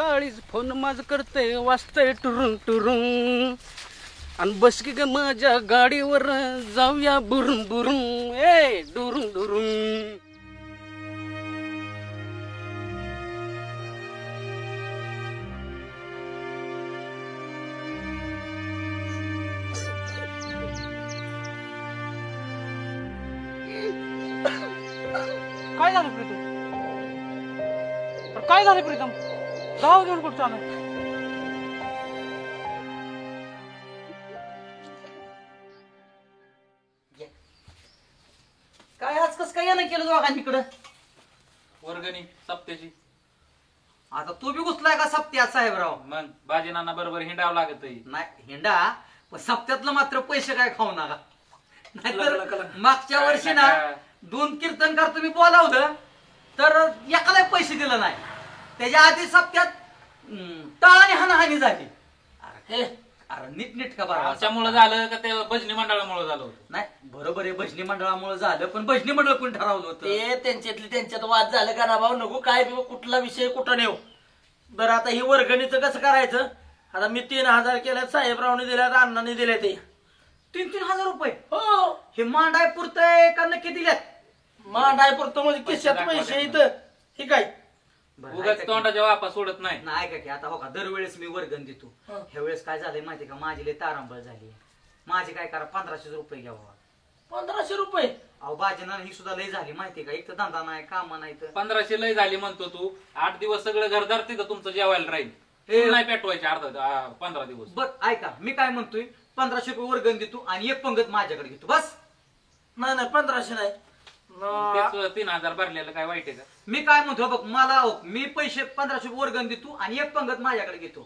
काळीज फोन माझ करते वाजतय टुरुंग टुरुंग आणि बस की ग माझ्या गाडीवर जाऊया बुरुंग बुरुंग ए डुरुंग डुरुंग. काय झालं प्रीतम? काय झालं प्रीतम? जाऊ घेऊन कुठं चालू? काय आज कस काय यानं केलं दोघांकडं? वर्गणी सप्त्याची. आता तू बी घुसलाय का सप्त्यात साहेबराव? मग बाजीनाना बरोबर हिंडावं लागत. नाही हिंडा, पण सप्त्यातलं मात्र पैसे काय खाऊ नका. नाहीतर मागच्या वर्षी ना 2 कीर्तनकार तुम्ही बोलावलं तर एकाला पैसे दिलं नाही. त्याच्या आधी सप्त्यात टाळाने हानाहानी झाली. अरे नीट का बरं आमच्यामुळे झालं का ते भजनी मंडळामुळे झालं होतं? नाही बरोबर आहे, भजनी मंडळामुळे झालं, पण भजनी मंडळ कोण ठरवलं होतं? ते त्यांच्यातली त्यांच्यात वाद झालं का ना भाऊ, नको काय कुठला विषय कुठं नेऊ. बरं आता ही वर्गणीचं कसं करायचं? आता मी 3000 केल्यात, साहेबरावने दिल्यात, अण्णांनी दिले ते 3,000 रुपये. हो, हे मांडाय पुरतंय का नक्की दिल्यात? मांडाय पुरतं म्हणजे खिशात पैसे इथं हे काय उगाच तोंडाच्या वापा सोडत नाही. नाही का की आता हो का दरवेळेस मी वर्गण देतो. ह्या वेळेस काय झालंय माहितीये का, माझी लय तारांबळ झाली. माझी काय करा 1500 रुपये घ्यावा. 1500 रुपये? अहो बाजीना ही सुद्धा लय झाली माहितीये का, एक तर धंदा नाही, काम नाही. तर 1500 लय झाली म्हणतो तू. 8 दिवस सगळं घरदार तिथं तुमचं जेवायला राहील. नाही पेटवायचे 15 दिवस. बघ ऐका, मी काय म्हणतोय, 1500 रुपये वर्गण देतो आणि एक पंगत माझ्याकडे घेतो बस. नाही 1500 नाही. 3000 भरलेलं काय वाईट आहे का? मी काय म्हणतो बघ, मला मी पैसे 1500 रुपये वर्गण देतो आणि एक पंगत माझ्याकडे घेतो.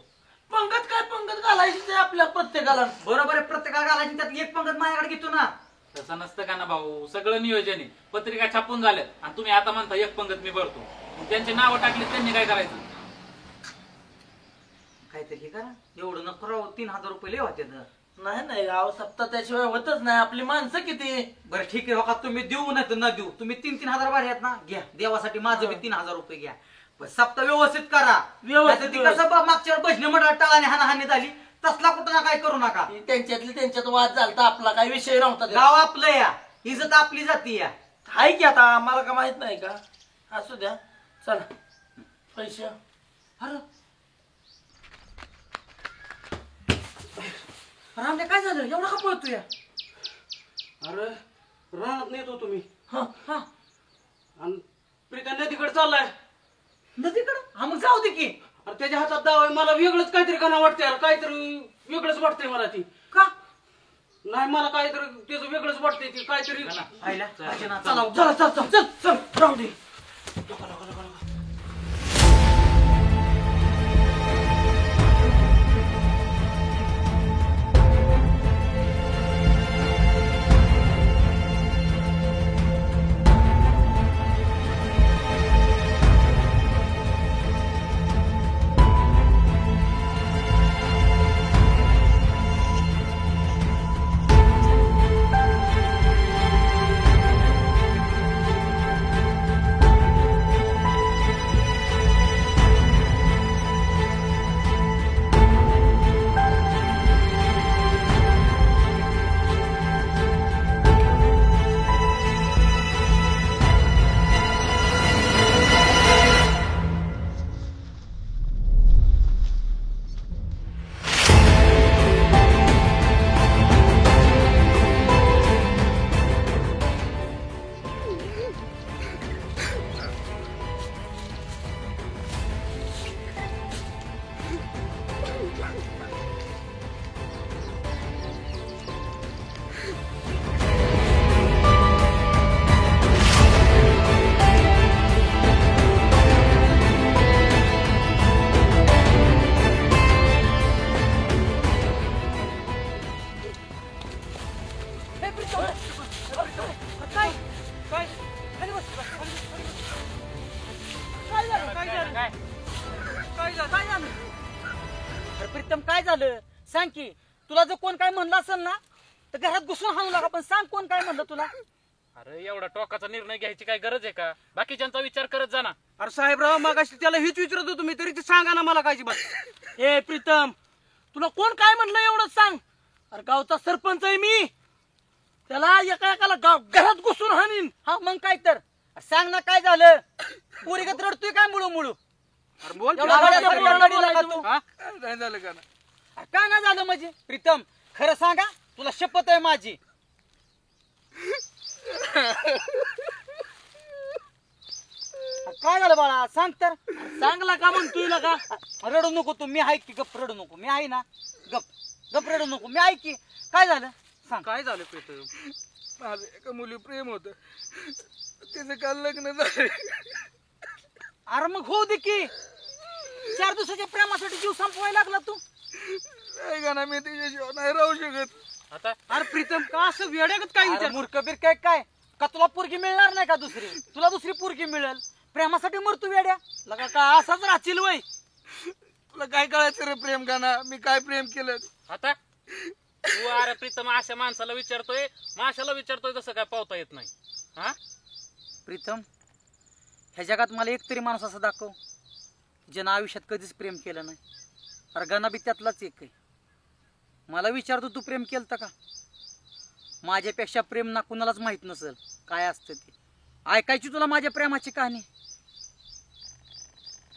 पंगत काय पंगत घालायची ते आपल्या प्रत्येकाला. बरोबर आहे, प्रत्येकाला घालायची, त्यात एक पंगत माझ्याकडे घेतो ना. तसं नसतं का ना भाऊ, सगळं नियोजन आहे. पत्रिका छापून झाल्यात आणि तुम्ही आता म्हणता एक पंगत मी भरतो. त्यांची नावं टाकली त्यांनी काय करायचं? काहीतरी हे करा, एवढं नको राव. 3000 रुपये लय होते. नाही अहो, सप्ताह त्याशिवाय होतच नाही. आपली माणसं किती. बरं ठीक आहे, हो का तुम्ही देऊ नाही तर न देऊ, तुम्ही 3,000 भारी आहेत ना, घ्या. देवासाठी माझं बी 3000 रुपये घ्या. पण सप्ताह व्यवस्थित करा. व्यवस्थित कसं मागच्या भजनी मंडळात टाळाने हानाहानी झाली तसला कुठं ना काय करू नका. त्यांच्यातली त्यांच्यात वाद झालता, आपला काही विषय नव्हता. गाव आपलं या, इज्जत आपली जाती या. आहे की आता आम्हाला का माहित नाही का? असू द्या, चला पैसे. अरे रामने काय झालं, एवढा का पळतोय? अरे रानात नेतो तुम्ही हा आणि प्रीतम नदीकडे चाललाय. नदीकडं? हा मग जाऊ दे की. अरे त्याच्या हातात दाव आहे. मला वेगळंच काहीतरी गाणं वाटतंय, काहीतरी वेगळंच वाटतंय मला. ती का नाही, मला काहीतरी त्याचं वेगळंच वाटतंय. ती काहीतरी आईला चला चल राहू दे. प्रीतम काय झालं सांग की. तुला जर कोण काय म्हणलं असेल ना तर घरात घुसून हाणू नका, पण सांग कोण काय म्हणलं तुला. अरे एवढा टोकाचा निर्णय घ्यायची काय गरज आहे का? बाकीच्यांचा विचार करत जा ना. अरे साहेबराव मगाशी त्याला हेच विचारत होतो मी, तरी ते सांगा ना मला कायची बात. ए प्रीतम, तुला कोण काय म्हणलं एवढंच सांग. अरे गावचा सरपंच आहे मी, त्याला एका एकाला घरात घुसून हाणीन. हा मग काय तर सांग ना काय झालं. पोरीगत रडतोय काय मुळू मुळू. अरे बोल एवढा गाड्या पोराला बोलायला तू. हा? काय झालं का ना? काय नाही झालं म्हणजे प्रीतम खरं सांगा, तुला शपथ आहे माझी. काय झालं बाळा सांग तर. चांगला का म्हणतोय का? रडू नको तू, मी आहे की. गप रडू नको, मी आहे ना. गप गप रडू नको, मी आहे की. काय झालं सांग. काय झालं प्रीतम? माझं एका मुली प्रेम होत, त्याचं काल लग्न झालं. अरे मग होऊ दे की. 4 दिवसाच्या प्रेमासाठी जीव संपवायला लागला तू. नाही का ना, मी तिच्याशिवाय नाही राहू शकत. आता अरे प्रीतम का असं वेड्यागत काय अरे विचार? मूर्ख बीर काय काय का तुला पोरगी मिळणार नाही का दुसरी? तुला दुसरी पोरगी मिळेल. प्रेमासाठी मरतो वेड्या. लगा का असाच राहशील वय? तुला काय कळायचं रे प्रेम का ना? मी काय प्रेम केलं? आता तू अरे प्रीतम अशा माणसाला विचारतोय, माशाला विचारतोय, तसं काय पावता येत नाही. हा प्रीतम, ह्या जगात मला एक तरी माणूस असं दाखव ज्यानं आयुष्यात कधीच प्रेम केलं नाही. अरे गाणं बी त्यातलाच एक आहे. मला विचारतो तू प्रेम केलं का? माझ्यापेक्षा प्रेम ना कुणालाच माहित नसेल काय असतं ते. ऐकायची तुला माझ्या प्रेमाची कहाणी?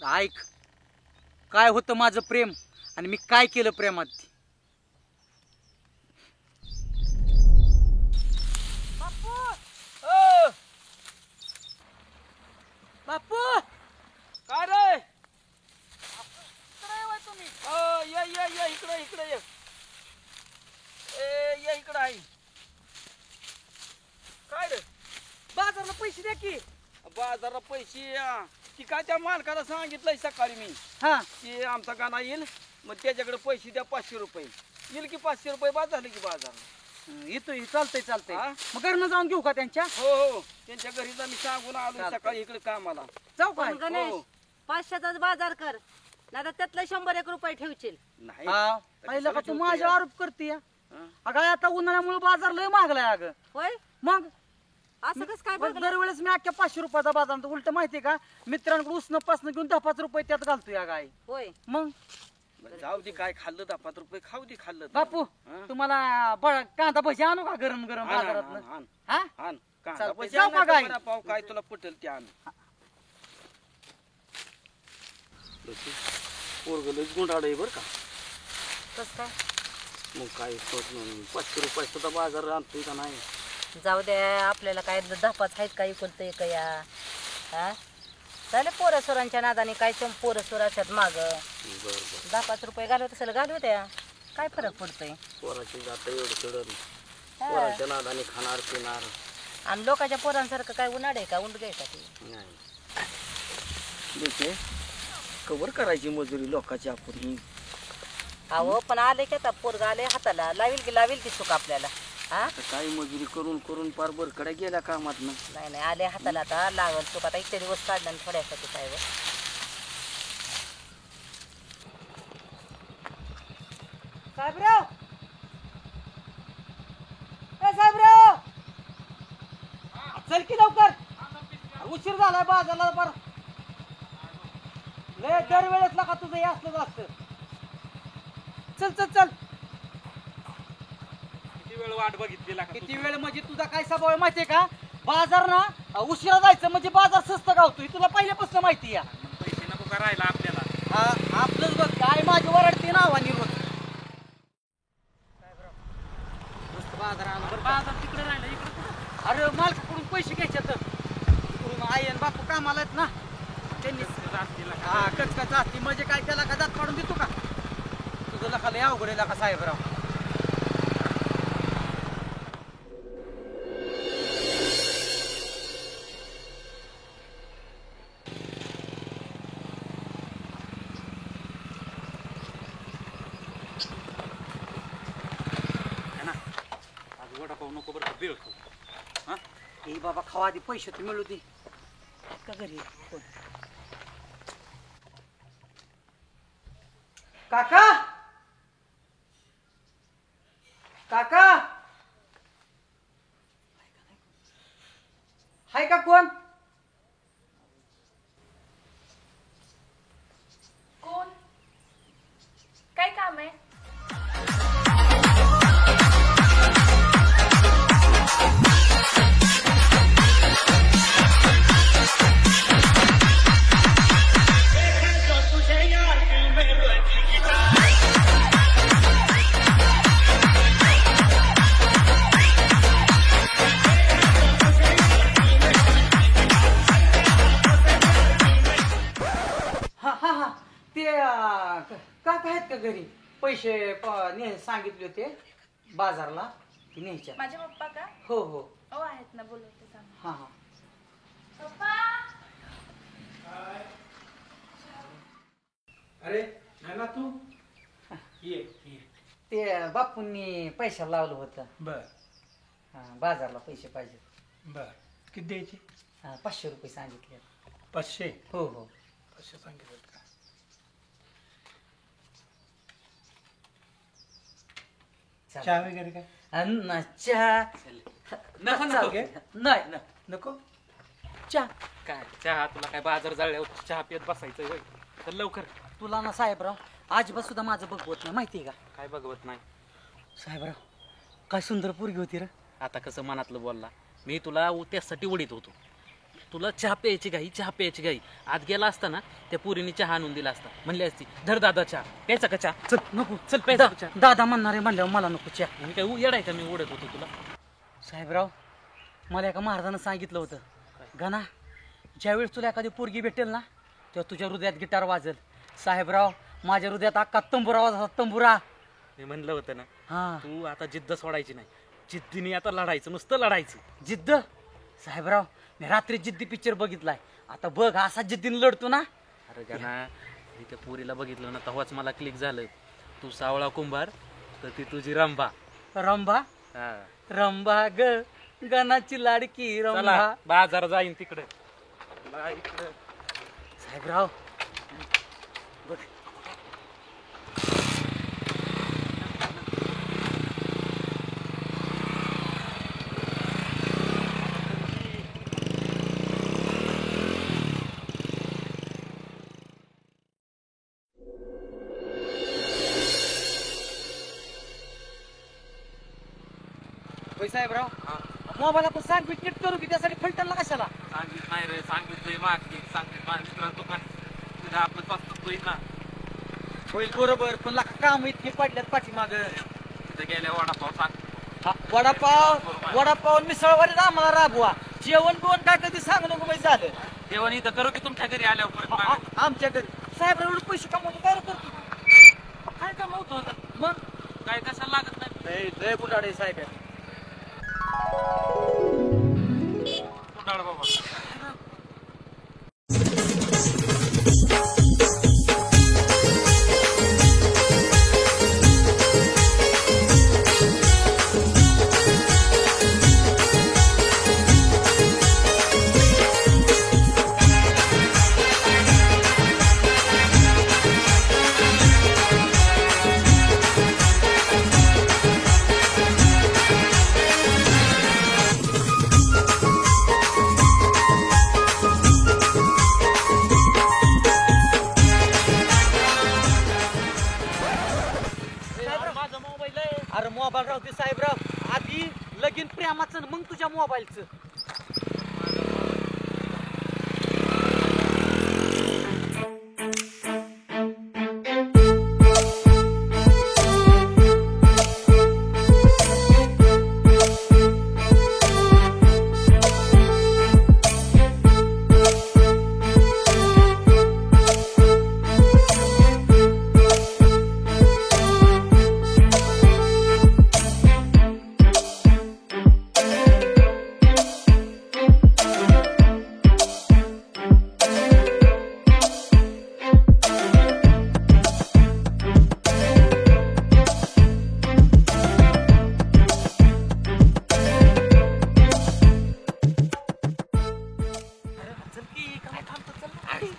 ऐक काय होतं माझं प्रेम आणि मी काय केलं प्रेमात ते. बापू काय रे? तुम्ही ये इकडे इकडे ये. ये इकडे आहे. काय रे? बाजारला पैसे द्या की. बाजारात पैसे की काय त्या मालकाला सांगितलंय सकाळी मी हा की आमचा गाणा येईल, मग त्याच्याकडे पैसे द्या 500 रुपये. येईल की 500 रुपये बाद झाले की बाजार. येतोय चालतंय चालतंय. हा? मग घरनं जाऊन घेऊ का त्यांच्या? हो हो त्यांच्या घरी जा, मी सांगून आलो चालतंय. सकाळी इकडे कामाला. जाऊ का? पण गणेश हो. 500चाच बाजार कर, नाही तर त्यातलं 100 रुपये ठेवशील. नाही हा पहिलं का तू माझ्यावर आरोप करते हा. अगं आता उन्हाळ्यामुळे बाजार लय महागलाय अगं. होय मग असं कसं काय बघ, बघलं? दरवेळेस मी अख्ख्या 500 रुपयाचा बाजार उलट माहितीये का, मित्रांकडे उसनं पासनं घेऊन 10-5 रुपये त्यात घालतोय या गाय. होय मग जाऊ दे, काय खाल्लं 10-5 रुपये खाऊ दे. खाल्लं तर. बापू हा? तुम्हाला कांदा भजी आणू का गरम गरम आण, आण, बाजारात? आण, हा आण. कांदा चालतंय. भजी जाऊ आण, का नाही तर गाई? वडापाव काय तुला पटेल ते आण. पोरगलच गुंडाळ आहे बरं का. कसं काय? मग काय 500 रुपये सुद्धा बाजार आणतोय का नाही? जाऊ द्या, आपल्याला काय 10-5 आहेत का इकडतं एक या. हा चालेल, पोरसोरांच्या नादाने काय पोरसोर असतात माग. बरं 10-5 रुपये घालवत असेल घालू द्या, काय फरक पडतोय. पोराची जात एवढं चढल. हा. पोराच्या नादाने खाणार पिणार आणि लोकांच्या पोरांसारखं काय उन्हाळ आहे का? उंड घ्यायचा ते. नाही. कवर करायची मजुरी लोकांची आपण ही. अहो पण आले की आता पोरग आले हाताला, लावील की सुख आपल्याला. हा आता काय मजुरी करून करून पार बरकडे गेल्या कामात ना. नाही आले हाताला, आता लागल सुख. आता इतके दिवस काढलं आणि थोड्यासाठी काय व. साहेबराव, साहेबराव चल की लवकर, उशीर झालाय बाजारला. बरं लय दरवेळेस का तुझं हे असलं असतं. चल चल चल. किती वेळ वाट बघितली लागा किती वेळ म्हणजे तुझा काय स्वभाव आहे माहितीये का? बाजार ना उशिरा जायचं म्हणजे बाजार स्वस्त गावतोय, तुला पहिल्यापासून माहिती आहे. पैसे नको का राहिला आपल्याला? हा आपलंच बघ काय माझी वरडते नावानी रोज. मस्त बाजार आणा बरं का? बाजार तिकडे राहिला, इकडे कुठं? अरे मालकाकडून पैसे घ्यायचे तर इकडून आई आणि बापू कामाला आहेत ना, त्यांनी असतील लागा. हा कचकच असती म्हणजे काय त्याला का दात पाडून देतो का? तुझं लका लय अवघड आहे का साहेबराव. आज वडापाव नको बरं का, बिळतो. हा ए बाबा खावा आधी पैसे तर मिळू दे का घरी. कोण? काका काका हाय का कोण? कोण? काय काम आहे? हा ते काका आहेत का घरी? पैसे सांगितले होते बाजारला ते न्यायच्या. माझे पप्पा का? हो हो. हो आहेत ना, बोलवते सांग. हा हा. पप्पा अरे ना तू ये ये. ते बापूंनी पैशाला लावलं होतं. बर बाजारला पैसे पाहिजे. बर किती द्यायचे? 500 रुपये सांगितले. 500. हो हो. 500 सांगितलं का? चहा वगैरे काय? चहा नको नको घे. नाही नको. चहा काय चहा? तुला काय बाजार जाळल्यावर चहा पित बसायचं होय? तर लवकर. तुला ना साहेबराव अजिबात सुद्धा माझं बघवत नाही, माहितीये का? काय बघवत नाही? साहेबराव काय सुंदर पोरगी होती रे. आता कसं मनातलं बोलला. मी तुला त्यासाठी उडीत होतो. तुला चहा प्यायची घाई, चहा प्यायची घाई. आज गेला असता ना त्या पुरीने चहा आणून दिला असता. म्हणली असती धर दादा चहा प्यायचा का? चहा चल नको चल प्यायचा का चहा? दादा म्हणणारे म्हणल्यावर मला नको चहा. मी काय येडाय का? मी उडत होतो तुला. साहेबराव मला एका महाराजानं सांगितलं होतं, गाना ज्यावेळेस तुला एखादी पोरगी भेटेल ना तेव्हा तुझ्या हृदयात गिटार वाजेल. साहेबराव माझ्या हृदयात अख्खा तंबुरा वाजला, तंबुरा. मी म्हणलं होतं ना हा तू आता जिद्द सोडायची नाही. जिद्दीने आता लढायचं, नुसतं लढायचं. जिद्द. साहेबराव मी रात्री जिद्दी पिक्चर बघितलाय. आता बघ असा जिद्दीने लढतो ना. अरे गाना मी त्या पुरीला बघितलं ना तेव्हाच मला क्लिक झालं. तू सावळा कुंभार तर ती तुझी रंभा. रंभा हा. रंभा ग गणाची लाडकी चला रंभा. बाजार जाईन तिकडे. इकडे साहेबराव बघ साहेबराव मोबाईल आपण सांग नीट करू की त्यासाठी फिल्टरला कशाला? सांगित नाही रे, सांगितलंय मागे सांगितलं दुकान तुझं आपलं स्वस्त ना. होईल बरोबर, पण काम इतके पडल्यात पाठीमाग. तिथे गेल्या वडापाव सांग. वडापाव मिसळवारी आम्हाला राबवा. जेवण बिवण काय कधी सांग नको माहिती झालं. जेवण इथं करू की तुमच्या घरी आल्यावर परत मागं? आमच्या घरी साहेबराव एवढे पैसे कमवतो काय करतो? काय कमवतो मग काय कशाला लागत नाही? लय बुटाडे साहेब. कुठाड बाबा. अरे मोबाईल राहते साहेबराव, आधी लगीन प्रेमाचं मग तुझ्या मोबाईलचं.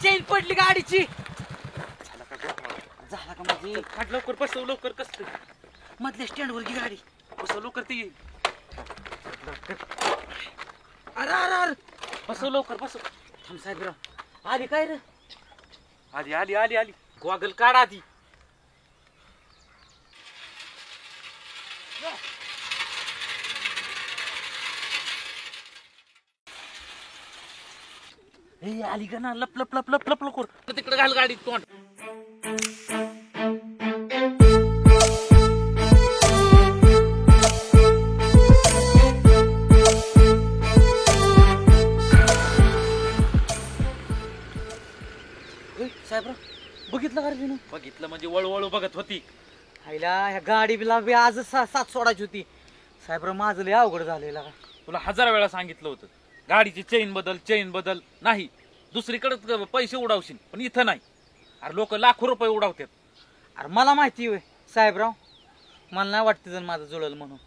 चेन पडली गाडीची. झाला का माझी? काढ लवकर, बसव लवकर. कसं मधल्या स्टँडवर गी गाडी. बसव लवकर ती. अरे अरे अरे बसव लवकर बसव. थांब साहेबराव आली काय रे आली आली आली आली गॉगल काढ आधी. हे आली का ना लप लप लप लप लप लवकर तिकडे घाल गाडी तोंड. साहेबराव बघितलं का रे तिनं? बघितलं म्हणजे वळवळू बघत होती. आईला ह्या गाडी बिला बी आज साथ सोडायची होती. साहेबराव माझं लय अवघड झालेला का. तुला 1000 वेळा सांगितलं होतं गाडीची चेन बदल नाही. दुसरीकडे पैसे उडावशील पण इथं नाही. अरे लोक लाखो रुपये उडावतात. अरे मला माहिती होय साहेबराव, मला नाही वाटतं जण माझं जुळल म्हणून.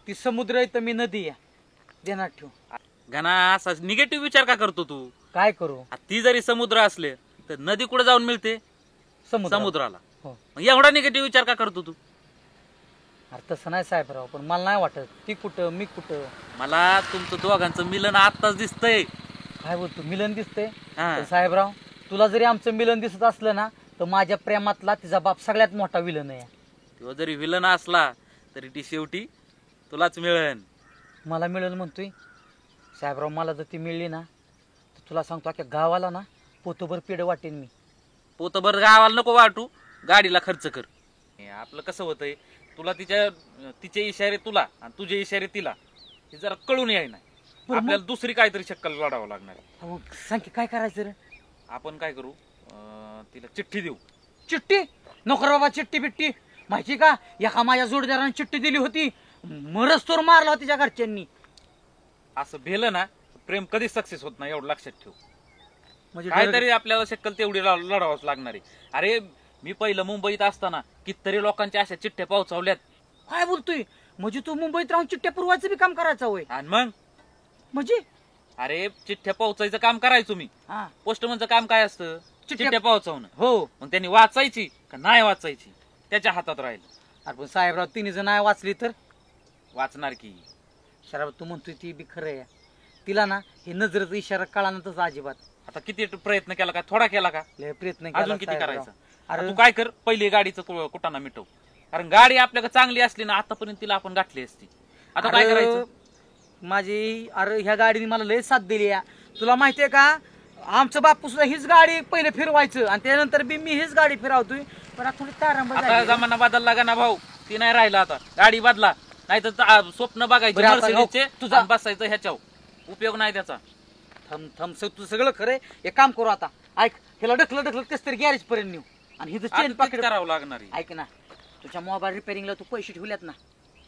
ती समुद्र आहे तर मी नदी आहे, देणार ठेव. गाना असा निगेटिव्ह विचार का करतो तू? काय करू? ती जरी समुद्र असले तर नदी कुठे जाऊन मिळते? समुद्राला. हो. मग एवढा निगेटिव्ह विचार का करतो तू? अरे तसं नाही साहेबराव, पण मला नाही वाटत ती कुठं मी कुठं. मला तुमचं दोघांचं मिलन आत्ताच दिसतंय. काय बोलतो मिलन दिसतंय? हा. पण साहेबराव तुला जरी आमचं मिलन दिसत असलं ना तर माझ्या प्रेमातला तिचा बाप सगळ्यात मोठा विलन आहे. तो जरी विलन असला तरी ती शेवटी तुलाच मिळेल. मला मिळेल म्हणतोय साहेबराव. मला जर ती मिळली ना तर तुला सांगतो अख्या गावाला ना पोतभर पेढ वाटेन मी. पोतभर गावाला नको वाटू, गाडीला खर्च कर. हे आपलं कसं होतंय, तुला तिचे इशारे तुला आणि तुझे इशारे तिला हे जरा कळून याय नाही. आपल्याला दुसरी काहीतरी शक्कल लढावं लागणार आहे. मग सांग की काय करायचं रे? आपण काय करू, तिला चिठ्ठी देऊ. चिठ्ठी नको रे बाबा. चिठ्ठी बिट्टी माहिती का, एका माझ्या जोडदाराने चिठ्ठी दिली होती, मरस्तोर मारला होता तिच्या घरच्यांनी. असं भेलं ना प्रेम कधीच सक्सेस होत नाही, एवढं लक्षात ठेव. म्हणजे काहीतरी आपल्याला शक्कल तेवढी लढावंच लागणार आहे. अरे मी पहिलं मुंबईत असताना कितीतरी लोकांच्या अशा चिठ्ठ्या पोहोचवल्यात. काय बोलतोय? म्हणजे तू मुंबईत राहून चिठ्ठ्या पुरवायचं बी काम करायचं होय? आणि मग म्हणजे अरे चिठ्ठ्या पोहोचायचं काम करायचो मी. हा पोस्टमनचं काम काय असतं? चिठ्ठ्या पोहोचवणं. हो. मग त्यांनी वाचायची का नाही वाचायची त्याच्या हातात राहील. अरे पण साहेबराव तिने जर नाही वाचली तर? वाचणार की. साहेब तू म्हणतोय ती बी खरं आहे. तिला ना हे नजरेचा इशारा कळा ना तसं अजिबात. आता किती प्रयत्न केला का, थोडा केला का, लय प्रयत्न केला अजून किती साहेबराव. करायचा? अरे तू काय कर, पहिली गाडीचं कुटाणा मिटव. कारण गाडी आपल्याकडे चांगली असली ना आतापर्यंत तिला आपण गाठली असती. आता काय अरे, करायचं? माझी अरे ह्या गाडीने मला लय साथ दिली आहे. तुला माहितीये का, आमचं बापू सुद्धा हीच गाडी पहिले फिरवायचं आणि त्यानंतर बी मी हीच गाडी फिरवतोय. पण आता थोडी तारांब आता झाली. जमाना बदलला का ना भाऊ, ती नाही राहिला आता. गाडी बदला, नाही तर स्वप्न बघायचे बरं, आता मर्सिडीजचे, तुझा- आणि बसायचं ह्याच्यावर. उपयोग नाही त्याचा. थम थम तुझं सगळं खरंय. एक काम करू आता, ऐक, ह्याला ढकलत कस तरी गॅरेज पर्यंत नेऊ आणि हिचं आता चेन तेच पाकिट. करावं लागणार आहे. ऐक ना, तुझ्या मोबाईल रिपेअरिंगला तू पैसे ठेवल्यात ना,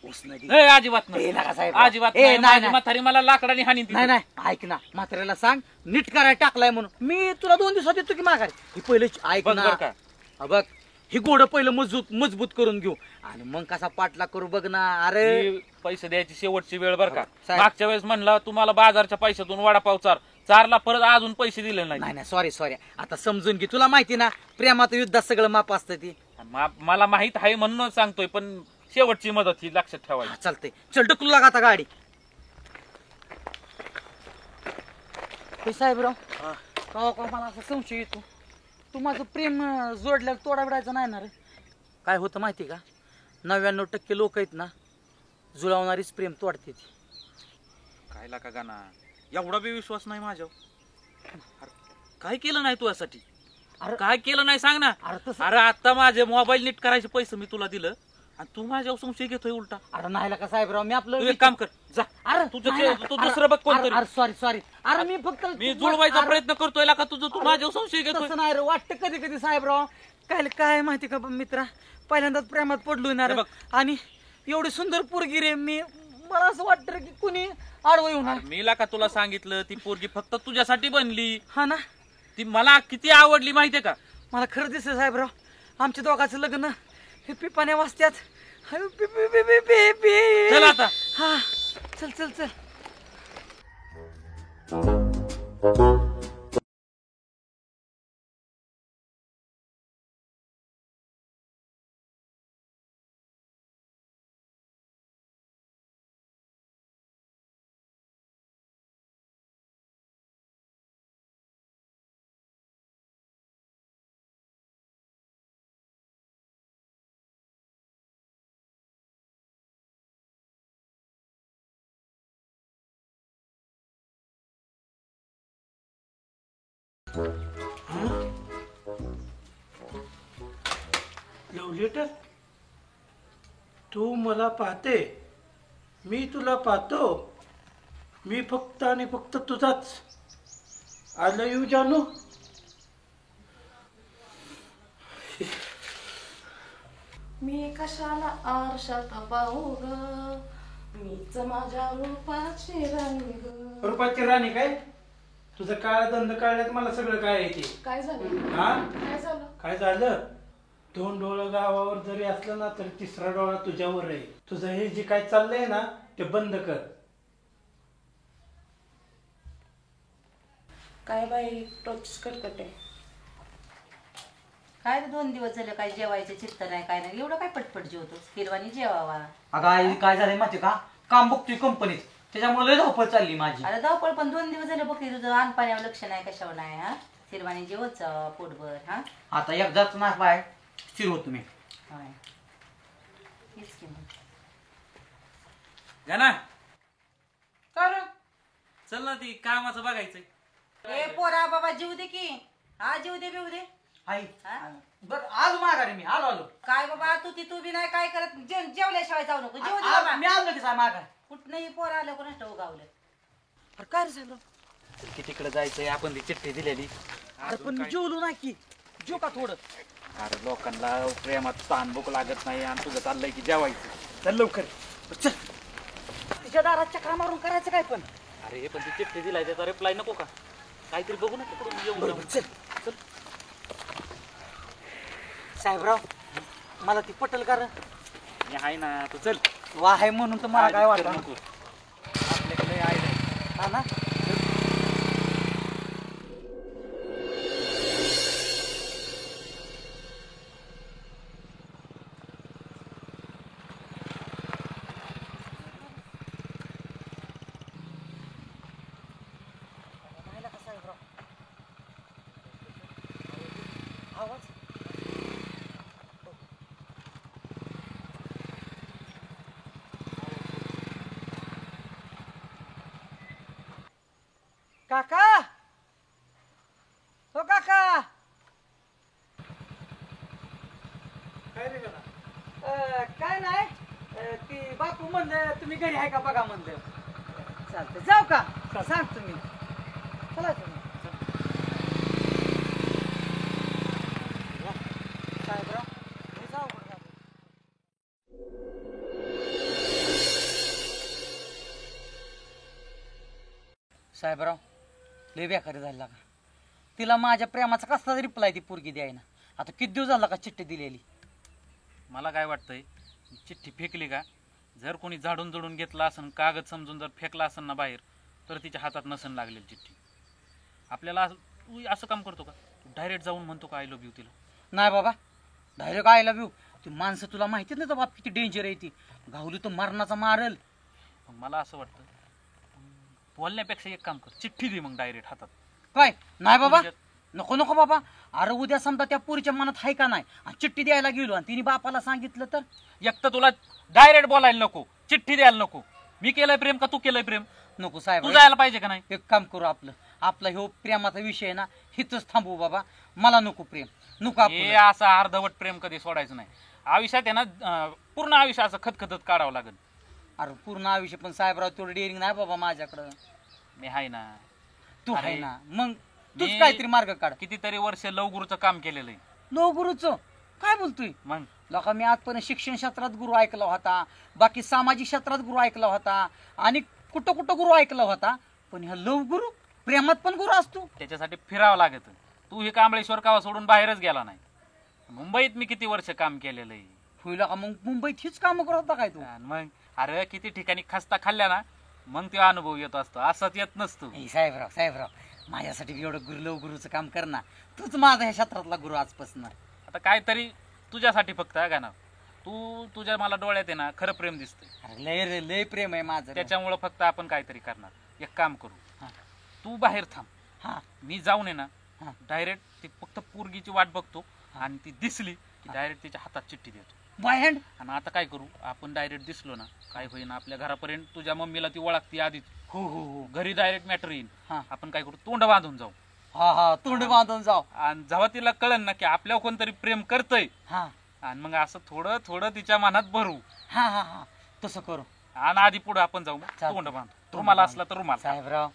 उसनं दे. ए, अजिबात ए, नाही, नका साहेब. अजिबात ए, नाही. नाही, माझी नाही. म्हातारी मला लाकडाने हानी नाही नाही, ऐक ना, म्हाताऱ्याला सांग नीट करायला टाकलाय म्हणून. मी तुला 2 दिवसात देतो की माघारी. ही पहिले ऐक बघ ना. बरं का. हा बघ, ही गोड पहिलं मजबूत करून घेऊ आणि मग कसा पाठला करू बघ ना. अरे पैसे द्यायची शेवटची वेळ बर का. साहेब. मागच्या वेळेस म्हणला तुम्हाला बाजारच्या पैशातून वडापाव चारला, परत अजून पैसे दिले नाही. नाही सॉरी आता समजून घे. तुला माहिती ना प्रेमात युद्धात सगळं माप असतं ती. मला माहित आहे म्हणून सांगतोय, पण शेवटची मदत ही लक्षात ठेवायची. चालतंय, चल ढकलू लागा आता गाडी. हे साहेबराव, का मला असं संशय येतो, तू माझं प्रेम जोडल्याला तोडा बिडायचं नाही ना रे? काय होतं माहिती का, 99% लोक आहेत ना जुळवणारीच प्रेम तोडते ती. काय लाका गाना, एवढा बी विश्वास नाही माझ्यावर. अरे, काय केलं नाही तुझ्यासाठी? अरे काय केलं नाही सांग ना. अरे तसं अरे आता माझे मोबाईल नीट करायचे पैसे मी तुला दिलं आणि तू माझ्यावर संशय घेतोय उलटा. अरे नाही का साहेबराव, मी आपलं तू एक काम कर, जा. अरे तुझं नाही ना. तू अरे, दुसरं बघ कोणतरी. अरे सॉरी अरे मी फक्त मी जुळवायचा अरे, प्रयत्न करतोय का तुझं, तू अरे, माझ्यावर संशय घेतोय. तसं नाही रे, वाटतं कधी कधी साहेबराव. काय माहिती का मित्रा, पहिल्यांदाच प्रेमात पडलोय ना रे. हे बघ. आणि एवढी सुंदर पोरगी रे, मला असं वाटतं रे की कुणी आडवं येऊ नये. मी का तुला सांगितलं, ती पोरगी फक्त तुझ्यासाठी बनली. हा ना, ती मला किती आवडली माहितीये का. मला खरं दिसतं साहेबराव, आमच्या दोघांचं लग्न हे पिपाण्या वाजत्यात. चल आता. हा, चल लव्ह लेटर? तू मला पाहते, मी तुला पाहतो. मी फक्त आणि फक्त तुझाच. आय लव्ह यू जानू. मी कशाला आरशात पाहू ग, मीच माझ्या रूपाची रंग. रुपाची राणी काय? तुझं काळ धंद काढल्यात मला सगळं काय येते. काय झालं? हा? काय झालं? काय झालं? 2 डोळं गावावर जरी असलं ना तरी 3रा डोळा तुझ्यावर आहे. तुझं हे जे काय चाललंय ना ते बंद कर. काय बाई टोच कटकट आहे. काय रे 2 दिवस झाले काय जेवायचं चित्त नाही काय नाही एवढं काय पटपट जेवतोस हिरवानी जेवावा. अगं आई काय झालंय माहिती का, काम बघतोय कंपनीत, त्याच्यामुळे लय धावपळ चालली माझी. अरे धावपळ पण 2 दिवस झाले बघ तुझं अनपाण्यावर लक्ष नाही कशावर नाही. हा हिरवानी जेवत जा पोटभर. हा आता एकदाच ना पाय स्थिर होत तुम्ही. होय हेच की मग. गाना कारण चल ना ती कामाचं बघायचंय. ए पोरा बाबा जीव दे की. हा जीव दे बिव दे. आई हा? बर आलो माघारी, मी आलो. काय बाबा तू बी नाही काय करत जेवल्याशिवाय जाऊ नको. जेव दे आ- बाबा. मी आलो की माघार. कुठनंही पोर आलं कोणाच गावलं. अरे काय रे साहेबराव? की तिकडे जायचंय, आपण ती चिठ्ठी दिलेली. अरे पण मी जेवलो नाही की. जेव का थोडं. अरे लोकांना प्रेमात ताण भूक लागत नाही आणि तुझं चाललंय की जेवायचं. चल लवकर. चल तिच्या दारात चक्रा मारून करायचं काय पण. अरे पण ती चिठ्ठी दिलाय त्याचा रिप्लाय नको का? काहीतरी बघू ना तिकडून येऊन बरोबर जाऊ. चल. साहेबराव मला ती पटल कारण मी आहे ना, तू चल. वा आहे म्हणून तर मला काय वाटत नको. आपल्याकडे आहे नाही. हा ना. आवाज काका, हो काका. काय रे गणा? काय नाही ती बापू म्हणलं तुम्ही घरी आहे का बघा म्हणलं. चालतं जाऊ का सांग तुम्ही. चला तुम्ही. साहेबराव मी जाऊ बरं. साहेबराव लय बेकारी झाला का. तिला माझ्या प्रेमाचा कसा रिप्लाय ती पोरगी द्यायना. आता किती दिवस झाला का चिठ्ठी दिलेली. मला काय वाटतंय, चिठ्ठी फेकली का, जर कोणी झाडून जोडून घेतला असन, कागद समजून जर फेकला असन ना बाहेर, तर तिच्या हातात नसन लागलेली चिठ्ठी. आपल्याला तू असं काम करतो का, तू डायरेक्ट जाऊन म्हणतो का आय लव्ह यू तिला? नाही बाबा डायरेक्ट आय लव्ह यू. ती माणसं तुला माहितीच नाही तर बाप किती डेंजर आहे ती. गावली तर मरणाचा मारल. मग मला असं वाटतं बोलण्यापेक्षा एक काम कर, चिठ्ठी दे मग डायरेक्ट हातात. काय नाही बाबा नको नको बाबा. अरे उद्या समजा त्या पोरीच्या मनात आहे का नाही आणि चिठ्ठी द्यायला गेलो आणि तिने बापाला सांगितलं तर. एक तर तुला डायरेक्ट बोलायला नको, चिठ्ठी द्यायला नको. मी केलंय प्रेम का तू केलंय प्रेम? नको साहेब. तू जायला पाहिजे का नाही? एक काम करू आपला ह्यो प्रेमाचा विषय ना हिथच थांबू बाबा. मला नको प्रेम नको. हे आपण असं अर्धवट प्रेम कधी सोडायचं नाही. आयुष्यात आहे ना पूर्ण आयुष्य असं खतखतत काढावं लागेल. अरे पूर्ण आयुष्य पण साहेबराव तेवढं डेअरिंग नाही बाबा माझ्याकडं. मी आहे ना. तू आहे अरे, ना मग तूच मी काहीतरी मार्ग काढ. कितीतरी वर्ष लवगुरूचं काम केलेलं आहे. लो गुरुचं काय बोलतोय. मग लोका मी आजपर्यंत शिक्षण क्षेत्रात गुरु ऐकला होता, बाकी सामाजिक क्षेत्रात गुरु ऐकला होता आणि कुठं कुठं गुरु ऐकला होता, पण ह्या लव गुरु प्रेमात पण गुरु असतो. त्याच्यासाठी फिरावं लागत. तू हे कांबळेश्वर कावा सोडून बाहेरच गेला नाही. मुंबईत मी किती वर्ष काम केलेलं आहे. होईल का मग मुंबईत हीच कामं करत होता काय तू. आणि मग अरे किती ठिकाणी खस्ता खाल्ल्या ना, मग ते अनुभव येत असतो, असंच येत नसतो. ए साहेबराव माझ्यासाठी एवढं लव गुरुचं काम कर ना. तूच माझा ह्या क्षेत्रातला गुरु आजपासून. आता काहीतरी तुझ्यासाठी फक्त आहे का ना. तू तुझ्या मला डोळ्यात आहे ना खरं प्रेम दिसतंय. अरे लय रे लय प्रेम आहे माझं. त्याच्यामुळं फक्त आपण काहीतरी करणार. एक काम करू, हा. तू बाहेर थांब, हा मी जाऊन आहे ना हा. डायरेक्ट ती फक्त पोरगीची वाट बघतो आणि ती दिसली की डायरेक्ट तिच्या हातात चिठ्ठी देतो. By hand. आणि आता काय करू, आपण डायरेक्ट दिसलो ना काय होईना आपल्या घरापर्यंत तुझ्या मम्मीला ती ओळखती आधीच. हो हो हो घरी डायरेक्ट मॅटर येईल. हा. आपण काय करू, तोंड बांधून जाऊ हा हा तोंड बांधून जाऊ. आणि जेव्हा तिला कळन ना की आपल्यावर कोणतरी प्रेम करतय हा आणि मग असं थोडं थोडं तिच्या मनात भरू हा हा हा तसं करू. आणि आधी पुढे आपण जाऊ मग. चालतंय. तोंड बांधतो रुमाला असला तर रुमाल. साहेबराव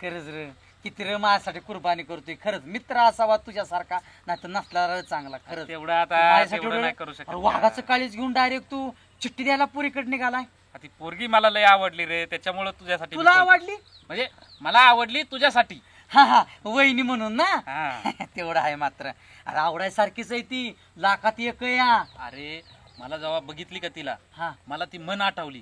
खरंच रे किती रे माझ्यासाठी कुर्बानी करतोय. खरंच मित्र असावा तुझ्यासारखा नाही तर नसला चांगला. खरंच तेवढं आता माझ्यासाठी तेवढं एवढं- नाही करू शकत. अरे वाघाचं काळीच घेऊन डायरेक्ट तू चिठ्ठी द्यायला पुरीकडे निघालाय. ती पोरगी मला लय आवडली रे त्याच्यामुळे तुझ्यासाठी तुला मी करतो. आवडली. म्हणजे मला आवडली तुझ्यासाठी. हा हा वहिनी म्हणून ना. हा. तेवढं आहे मात्र. अरे आवडायसारखीच आहे ती. लाखात एक या. अरे मला जेव्हा बघितली का तिला हा मला ती म्हण आठवली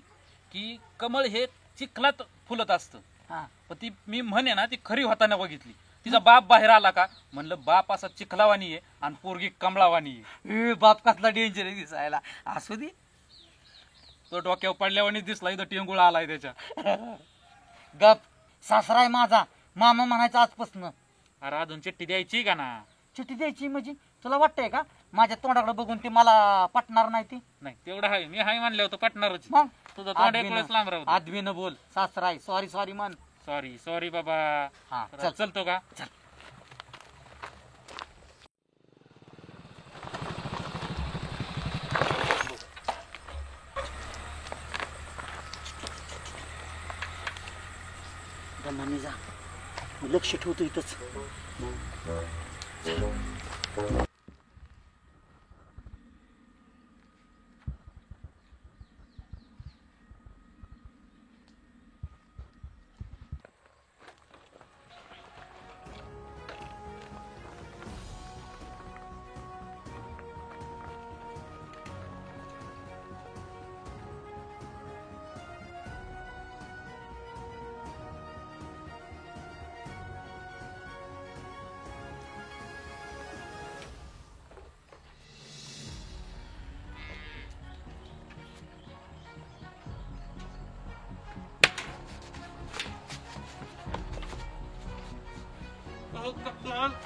की कमळ हे चिखलात फुलत असतं. हा पण ती मी म्हणे ना ती खरी होताना बघितली. तिचा बाप बाहेर आला का म्हणलं बाप असा चिखलावानी आहे आणि पोरगी कमळावानी आहे. बाप कसला डेंजर दिसायला. असू दे. तो डोक्यावर पडल्यावानी दिसला इथं टेंगुळा आलाय त्याच्या. गप सासरा आहे माझा. मामा म्हणायचा आजपासून. अरे अजून चिठ्ठी द्यायची का ना. चिठ्ठी द्यायची म्हणजे तुला वाटतंय का माझ्या तोंडाकडे बघून ते मला पटणार नाही ती. नाही तेवढं आहे मी हाय म्हणलं होतं पटणारच. मग तुझं तोंड एकवेळेस लांब राहू. आदमीनं बोल. सासरा आहे. सॉरी सॉरी म्हण. सॉरी सॉरी बाबा. हा चल चल. चलतो का. दमाने जा. लक्ष ठेवतो इथंच.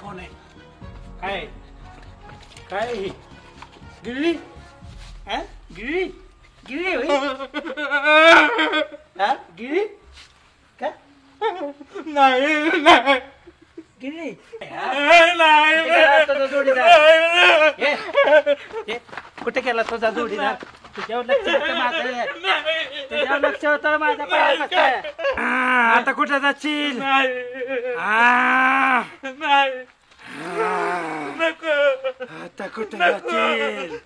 कोण आहे? काय काय ही? गिल्ली हा? गिल्ली गिल्ली होय? हा? गिल्ली का नाही नाही गिल्ली तुझा जोडीदार कुठे केला तुझा जोडीदार? तुझ्यावर लक्ष होतं माझं. तुझ्यावर लक्ष होतं माझ्या पायापासून. आता कुठे जाशील? आता कुठे जाशील?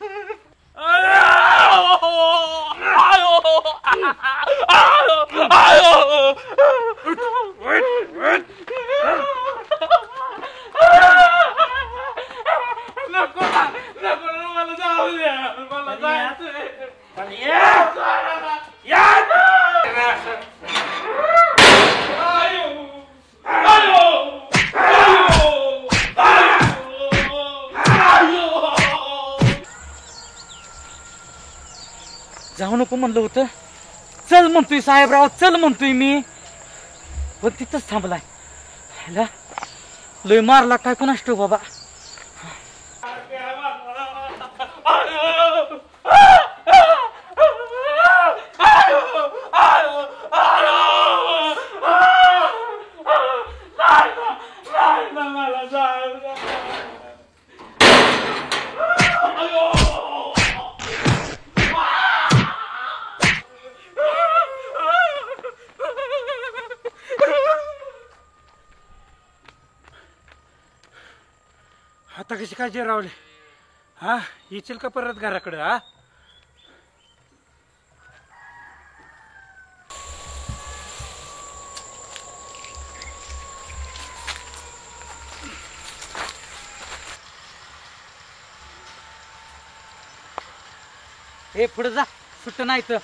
जाऊ नको म्हणलं होतं. चल म्हणतोय साहेबराव. चल म्हणतोय मी. पण तिथंच थांबलाय. ह्याला लय मारला काय कोणास ठाऊक बाबा. आता कशी काय जेरावले? हा येशील का परत घराकडे? हा हे पुढे जा. सुट्ट नाही तर.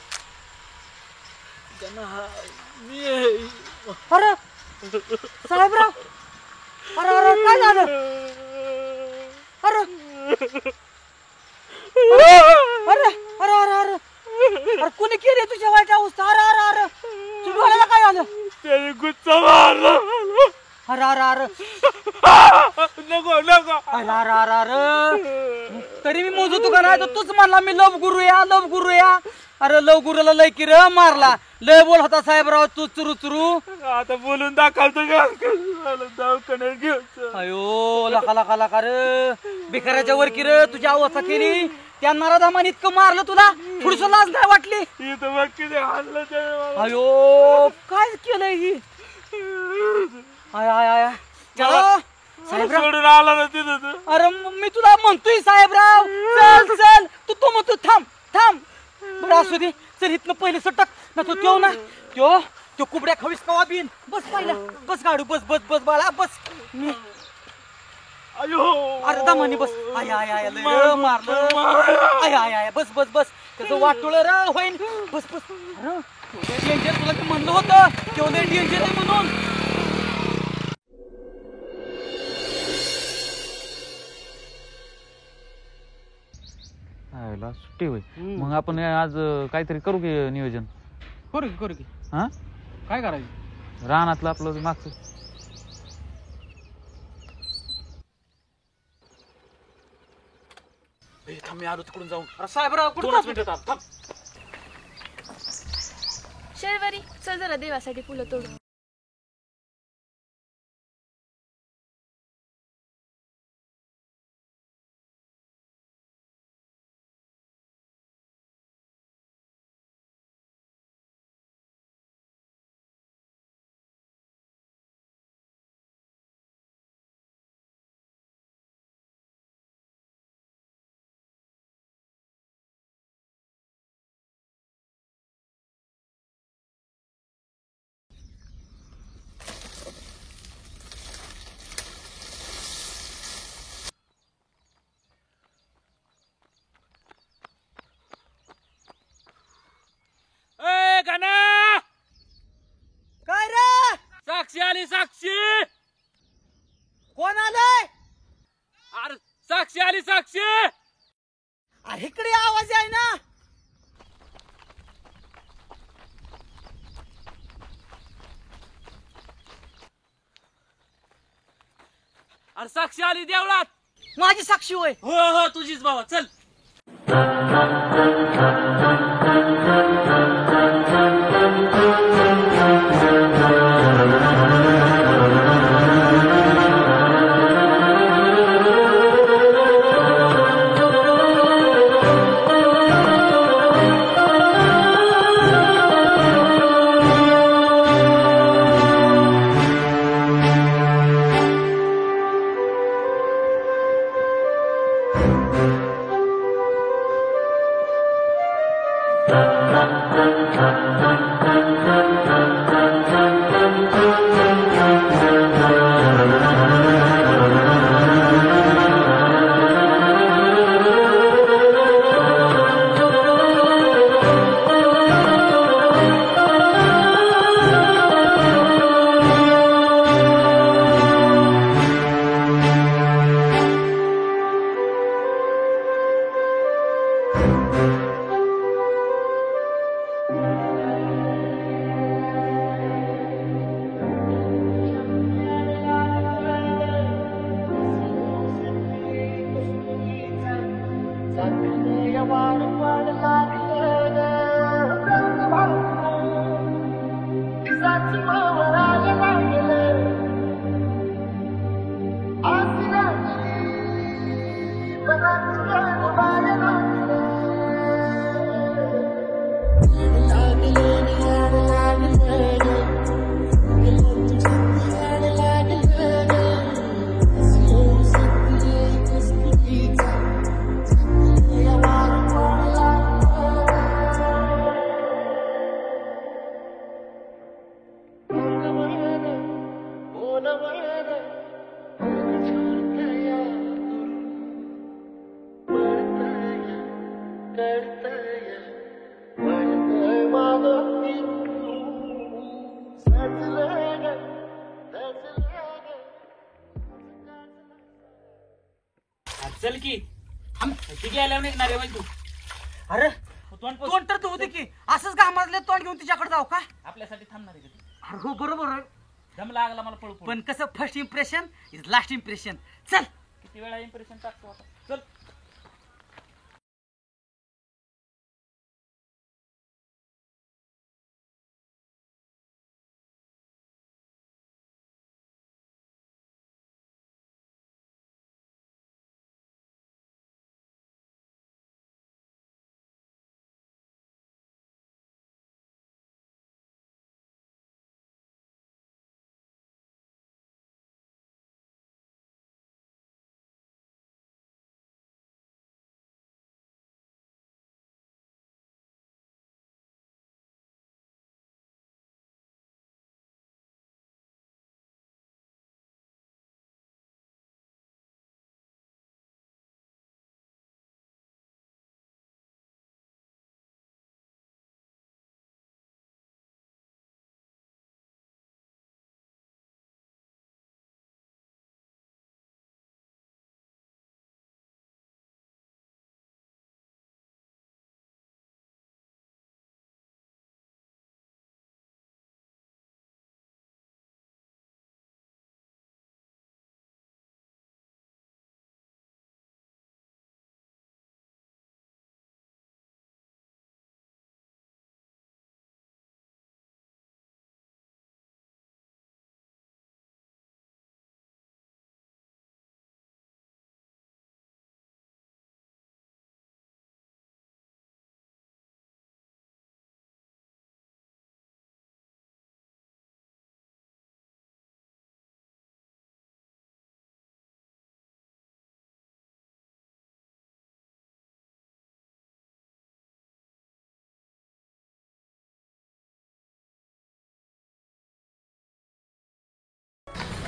अरे साहेबराव. अरे अरे काय झालं? अरे अरे अरे अरे अरे अरे कोणी केली तुझ्या वाईट अवस्था? अरे अरे अरे तुझ्या डोळ्याला काय झालं? त्याने गुच्चा मारला. अरे अरे अरे नको नको. अरे अरे अरे अरे तरी मी मोजतो का नाही तर तूच म्हणला मी लव गुरु या लव गुरु या. अरे लव गुरुला लय की र मारला लय बोल होता साहेबराव तू चुरू चुरू आता बोलून दाखवतो का मला दवाखान्यात घेऊन अयो लका लका लका र भिकाऱ्याच्या वर की र तुझी अवस्था केली त्या नाराधामाने इतकं मारलं तुला थोडस लाज नाही वाटली इथं बघ किती हाणलं त्याने मला. अयो काय केलंय ही आय आय आय चला साहेबराव सोडून आला ना तिथं तू. अरे मी तुला म्हणतोय साहेबराव चल चल तू म्हणतो थांब थांब बरं असू दे चल इथनं पहिले सटक ना तू त्यो ना त्यो कुबड्या खवीस कवा बिन बस पहिला बस गाडू बस बस बस बाळा बस मी अयो अरे दमानी बस आय आय आय लय मारलं आय आय आय बस बस बस त्याचं वाटोळ र होईन बस बस अरे डेंजर तुला मी म्हणलं होतं तेवढे डेंजर आहे म्हणून सुट्टी होय मग आपण आज काहीतरी करू की नियोजन करू की हा काय करायचं रानातलं आपलं मागचं थांब मी आलो तिकडून जाऊन अरे साहेबराव दोनच मिनिटं थांब. शर्वरी चल जरा देवासाठी फुलं तोडू ए गाना काय रे साक्षी आली साक्षी कोण आलंय अरे साक्षी आली साक्षी अरे इकडे आवाज आहे ना अरे साक्षी आली देवळात माझी साक्षी होय हो हो तुझीच बाबा चल चल की ती गेल्यावर निघणार आहे तू अरे तोंड तर तू होते की असंच घामाजले तोंड घेऊन तिच्याकडे जाऊ का आपल्यासाठी थांबणार आहे का ती? अरे हो बरोबर आहे. दम लागला मला पळू पण कसं first impression is last impression चल किती वेळा इम्प्रेशन टाकतो आता चल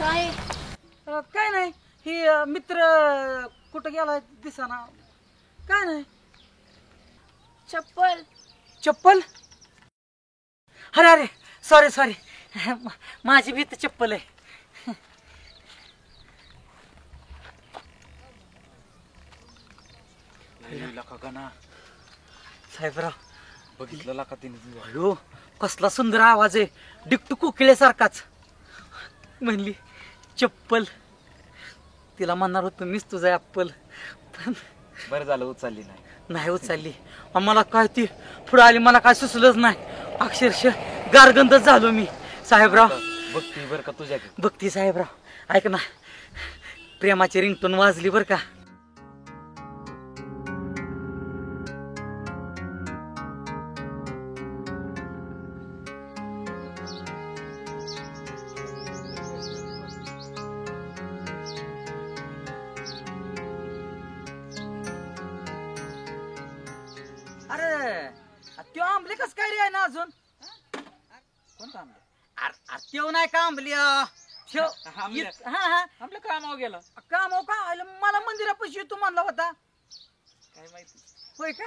काय काय नाही ही मित्र कुठं गेला दिसाना. काय नाही. चप्पल चप्पल. अरे अरे सॉरी सॉरी माझी बी तर चप्पल आहे. साहेबराव बघितलं का तिने? अयो कसला सुंदर आवाज आहे, डिकटू कोकिळेसारखाच. म्हणली चप्पल, तिला म्हणणार होतं मीच तुझा ऍपल, पण बरं झालं उचलली नाही. नाही उचलली. मला काय ती पुढे आली, मला काय सुचलंच नाही. अक्षरशः गारगंधच झालो मी. साहेबराव बघती बरं का तुझ्या बघती. साहेबराव ऐक ना, प्रेमाची रिंगटोन वाजली बर का. अरे त्यो आंबले कस काय रे आहे ना अजून? कोणता आंबले? अरे त्यो नाही का आंबली? त्यो आपल्या कामावर गेला. काम हो का? अरे मला मंदिरापाशी तू म्हणला होता. काय माहिती. होय का?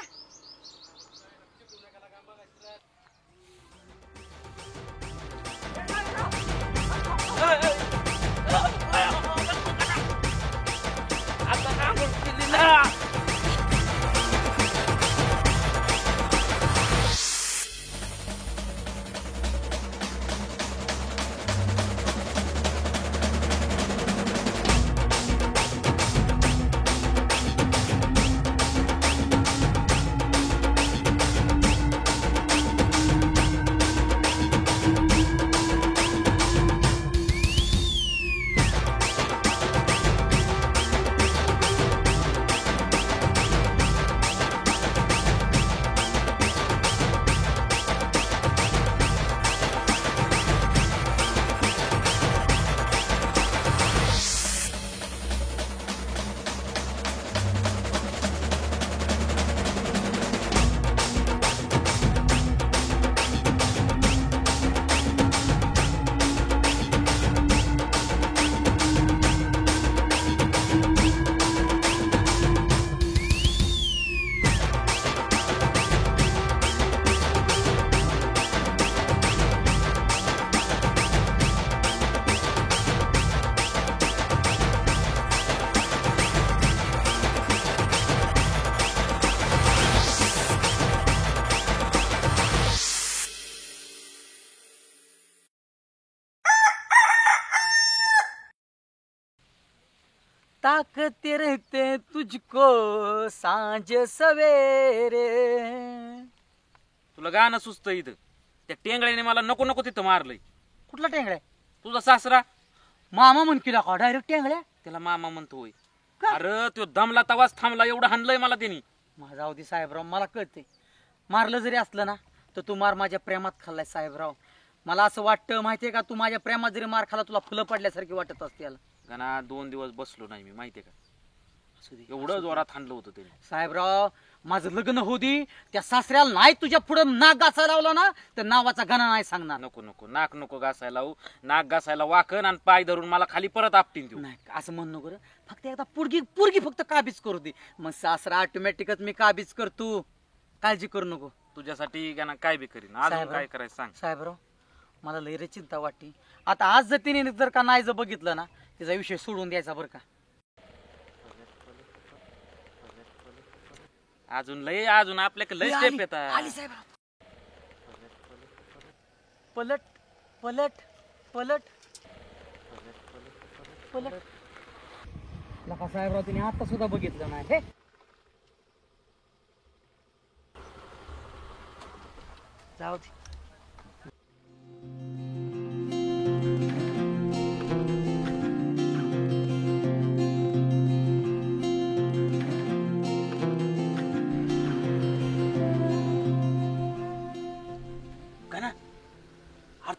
ताकते रहते तुझको सांझ सवेरे. तुला गाणं सुचतं इथं. त्या टेंगळ्याने मला नको नको तिथं मारलंय. कुठला टेंगड्या? तुझा सासरा. मामा म्हण केला का डायरेक्ट टेंगड्या? त्याला मामा म्हणतो होय. का? अरे तो दमला तवाच थांबला, एवढं हाणलंय मला त्यांनी. माझा अवधी साहेबराव, मला कळते मारलं जरी असलं ना तर तू मार माझ्या प्रेमात खाल्लाय साहेबराव. मला असं वाटतं माहितीये का, तू माझ्या प्रेमात जरी मार खाला तुला फुलं पडल्यासारखी वाटत असते. याला गाणा 2 दिवस बसलो नाही मी, माहितीये का. एवढं जोरात हाणलं होतं त्याने. साहेबराव माझं लग्न होऊ दे, त्या सासऱ्याला नाही तुझ्या पुढे नाक घासायला लावला ना तर नावाचा गाणं नाही सांगणार. नको नको नाक नको घासायला लावू. नाक घासायला वाकन आणि पाय धरून मला खाली परत आपटीन देऊ. नाही असं म्हण नको रे. फक्त एकदा पुरगी फक्त काबीज करू दे, मग सासरा ऑटोमॅटिकच मी काबीज करतो. काळजी करू नको. तुझ्यासाठी गाणं काय बी करीन. अजून साहेबराव, काय करायचं सांग. साहेबराव मला लई रे चिंता वाटते. आता आज जर तिने जर का नाही जर बघितलं ना त्याचा विषय सोडून द्यायचा बरं का. अजून आपल्याकडे लय स्टेप येतात. आली साहेबराव. पलट पलट पलट पलट. लका साहेबराव तिने आता सुद्धा बघितलं नाही. हे जाऊ दे.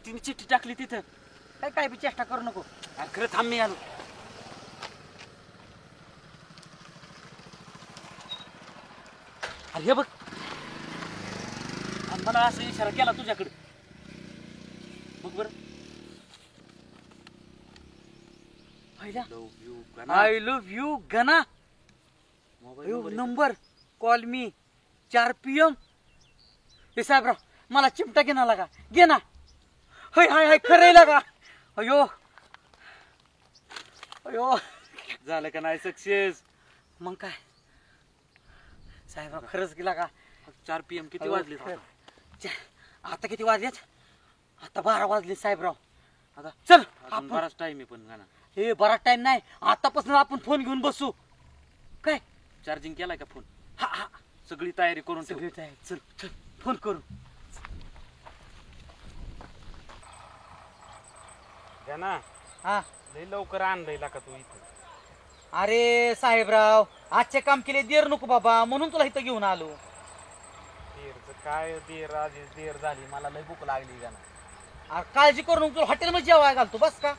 तिने चिठ्ठी टाकली तिथं. काय बी चेष्टा करू नको. खरं थांब मी आलो. अरे हे बघ, आणि मला असं इशारा केला तुझ्याकडे. बघ बर. आय लव्ह यू गणा. नंबर कॉल मी 4 PM. हे साहेबराव मला चिमटा घेणार लागा घे ना. हाय हाय हाय खरंय लागा. अयो अयो झालं का नाही सक्सेस? मग काय साहेबराव खरंच गेला का? 4 PM किती अहो, वाजले? आता किती वाजलेत? आता 12 वाजले साहेबराव. आता चल अजून आपण बराच टाइम आहे पण गाणं. हे बराच टाइम नाही आतापासून आपण फोन घेऊन बसू. काय चार्जिंग केलाय का फोन? हा हा सगळी तयारी करून ठेव. सगळी तयारी. चल चल फोन करू. गाणं हा लय लवकर आणलंय का तू इथं? अरे साहेबराव आजचे काम केले देर नको बाबा म्हणून तुला इथं घेऊन आलो. देरचं काय देर आधी देर झाली मला लय भूक लागली गाणं. अरे काळजी करू नको तुला हॉटेलमध्ये जेवाय घालतो बस का.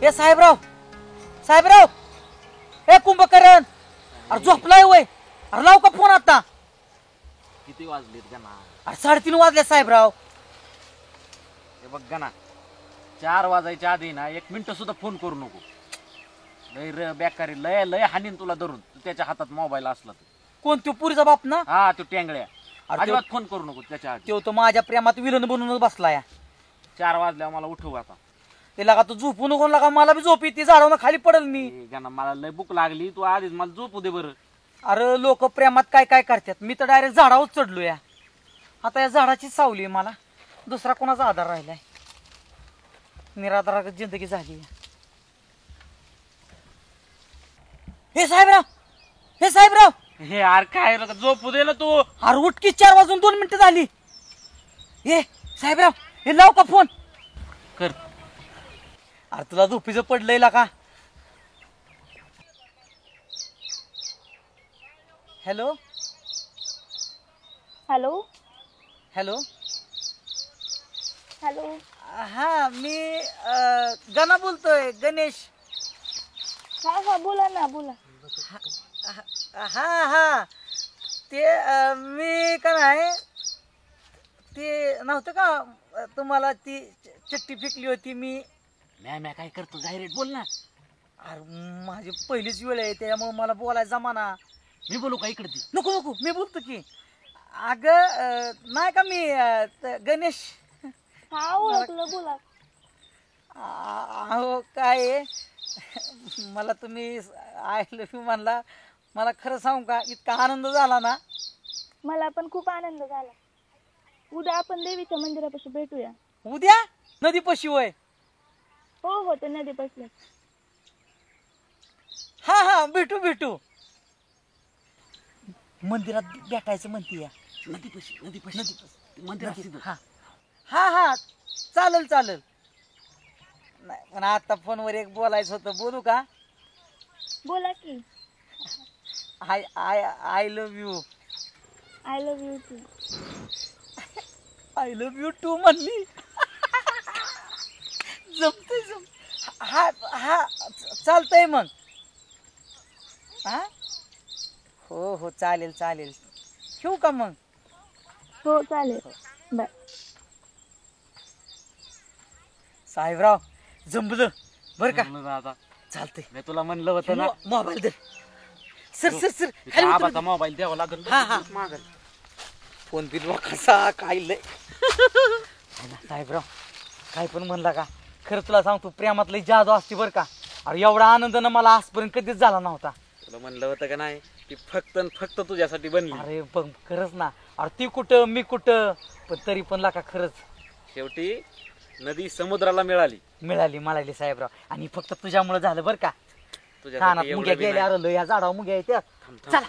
हे साहेबराव साहेबराव हे कुंभकरण अरे झोपलाय वय. अरे लाव का फोन आता. किती वाजलेत गाणं? अरे 3:30 वाजले साहेबराव. हे बघ गाणं 4 वाजायच्या आधी ना 1 मिनिट सुद्धा फोन करू नको. लय बेकारी लय लय हानीन तुला धरून. तू त्याच्या हातात मोबाईल असला तर. कोण तो पुरीचा बाप ना? हा तो टँगड्या. अरे अजिबात फोन करू नको त्याच्या आधी. तो माझ्या प्रेमात विलन बनूनच बसलाय. 4 वाजल्यावर मला उठव आता. ते लागा तू झोपू नको लागा मला बी झोप येते झाडावून खाली पडल मी. गाणं मला लय भूक लागली तू आधीच मला झोपू दे बरं. अरे लोक प्रेमात काय काय करतात मी तर डायरेक्ट झाडावर चढलो या. आता या झाडाची सावली आहे मला दुसरा कोणाचा आधार राहिलाय. निराधार जिंदगी झाली. हे साहेबराव हे साहेबराव हे यार काय रे, झोपू दे ना तू. अरे उठकी 4 वाजून 2 मिनिटं झाली. हे साहेबराव हे लाव का फोन कर. अरे तुला झोपीचं पडलंय ला का. Hello hello hello hello. हा मी गणा बोलतोय गणेश. हा हा बोला ना बोला. हा हा ते मी का नाही ते नव्हतं का तुम्हाला ती चिठ्ठी फेकली होती मी. मॅ काय करतो डायरेक्ट बोल ना. अरे माझी पहिलीच वेळ आहे त्याच्यामुळे मला बोलायला जमाना. मी बोलू का इकडे ती? नको नको मी बोलतो की. अगं नाही का मी गणेश. हा ओळखलं बोला. अहो काय आहे, मला तुम्ही आय लव्ह यू म्हणला. मला खरं सांगू का इतका आनंद झाला ना. मला पण खूप आनंद झाला. उद्या आपण देवीच्या मंदिरापाशी भेटूया. उद्या नदीपाशी वय. हो हो ते नदी बसले. हा हा भेटू भेटू. मंदिरात भेटायचं म्हणते या. नदीपाशी मंदिर असते तिथं. हा हा हा चालेल चालेल. नाही पण आता फोनवर एक बोलायचं होतं बोलू का. बोला की. I I I love you. I love you too. I love you too म्हणली. जमतंय हा हा चालतंय मग. हा हो हो चालेल चालेल. ठेवू का मग. हो चालेल बाय. साहेबराव जमलं बर का. आता चालतंय मी तुला म्हणलं होतं ना मोबाईल दे. सर सर सर खाली उतर. आबाचा मोबाईल द्यावा लागेल. हा हा मागल फोन बिल कसा काय लय. साहेबराव काय पण म्हणला का खरं तुला सांगतो प्रेमातली जादू असते बरं का. अरे एवढा आनंद ना मला आजपर्यंत कधीच झाला नव्हता. तुला म्हणलं होतं का नाही ती फक्त फक्त तुझ्यासाठी बनली. अरे बघ खरंच ना. अरे ती कुठं मी कुठं पण तरी पण लाका खरंच शेवटी नदी समुद्राला मिळाली. मिळाली साहेबराव. आणि फक्त तुझ्यामुळे झालं बरं का. तुझ्यासाठी मुंग्या एवढं बी गेल्या नाही. अरे या झाडावर मुंग्या येत्या. चला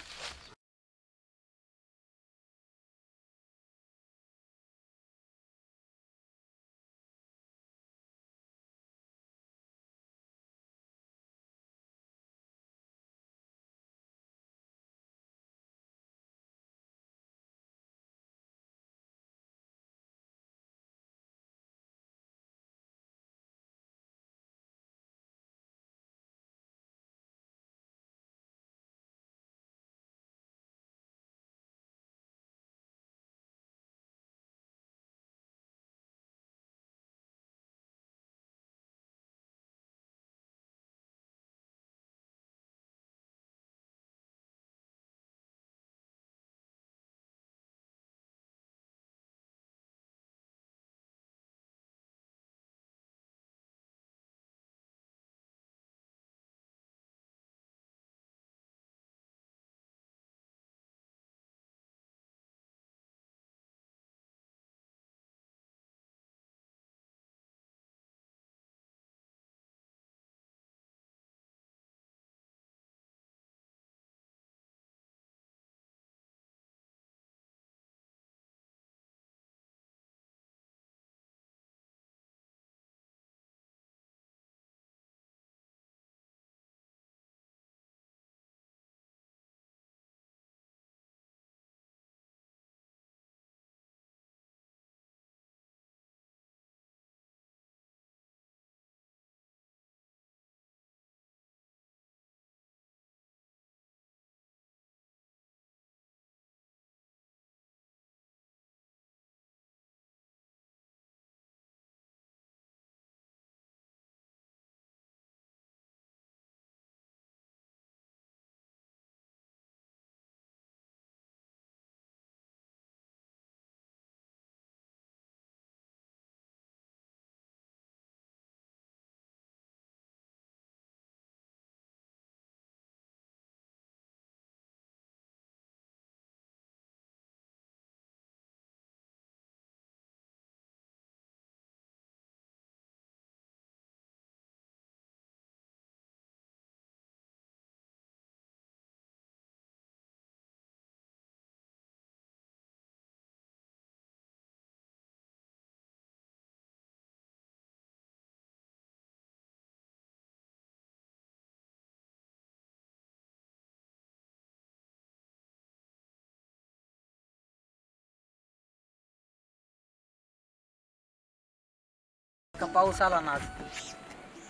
का पाऊस आला ना आज.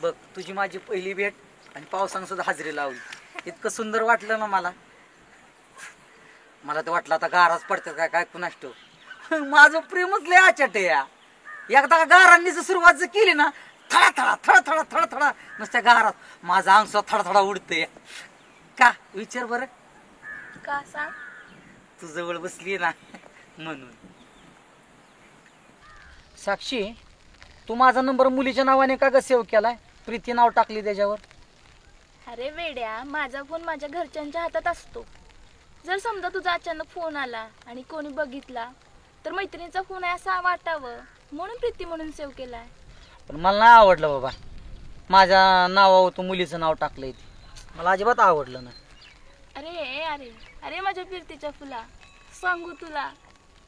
बघ तुझी माझी पहिली भेट आणि पावसानं सुद्धा हजेरी लावली. इतकं सुंदर वाटलं ना मला. मला तर वाटलं आता गाराच पडतात काय काय कुणास ठाऊक. माझं प्रेमच लय आचट आहे या. एकदा का गारांनी जर सुरुवात जर केली ना थडा थडा थडा थडा थडा थडा नुसत्या गारात माझा अंग सुद्धा थडा थडा उडतंय. का विचार बरं. का सांग. तू जवळ बसली ना म्हणून. साक्षी तू माझा नंबर मुलीच्या नावाने का ग सेव्ह केलाय. प्रीती नाव टाकली त्याच्यावर. अरे वेड्या, माझा फोन माझ्या घरच्यांच्या हातात असतो. जर समजा तुझा अचानक फोन आला आणि कोणी बघितला तर मैत्रिणीचा फोन आहे असं वाटावं म्हणून प्रीती म्हणून सेव्ह केलाय. पण मला नाही आवडलं बाबा. माझ्या नावावर तू मुलीचं नाव टाकलंय ते मला अजिबात आवडलं ना. अरे अरे अरे माझ्या प्रीतीच्या फुला, सांगू तुला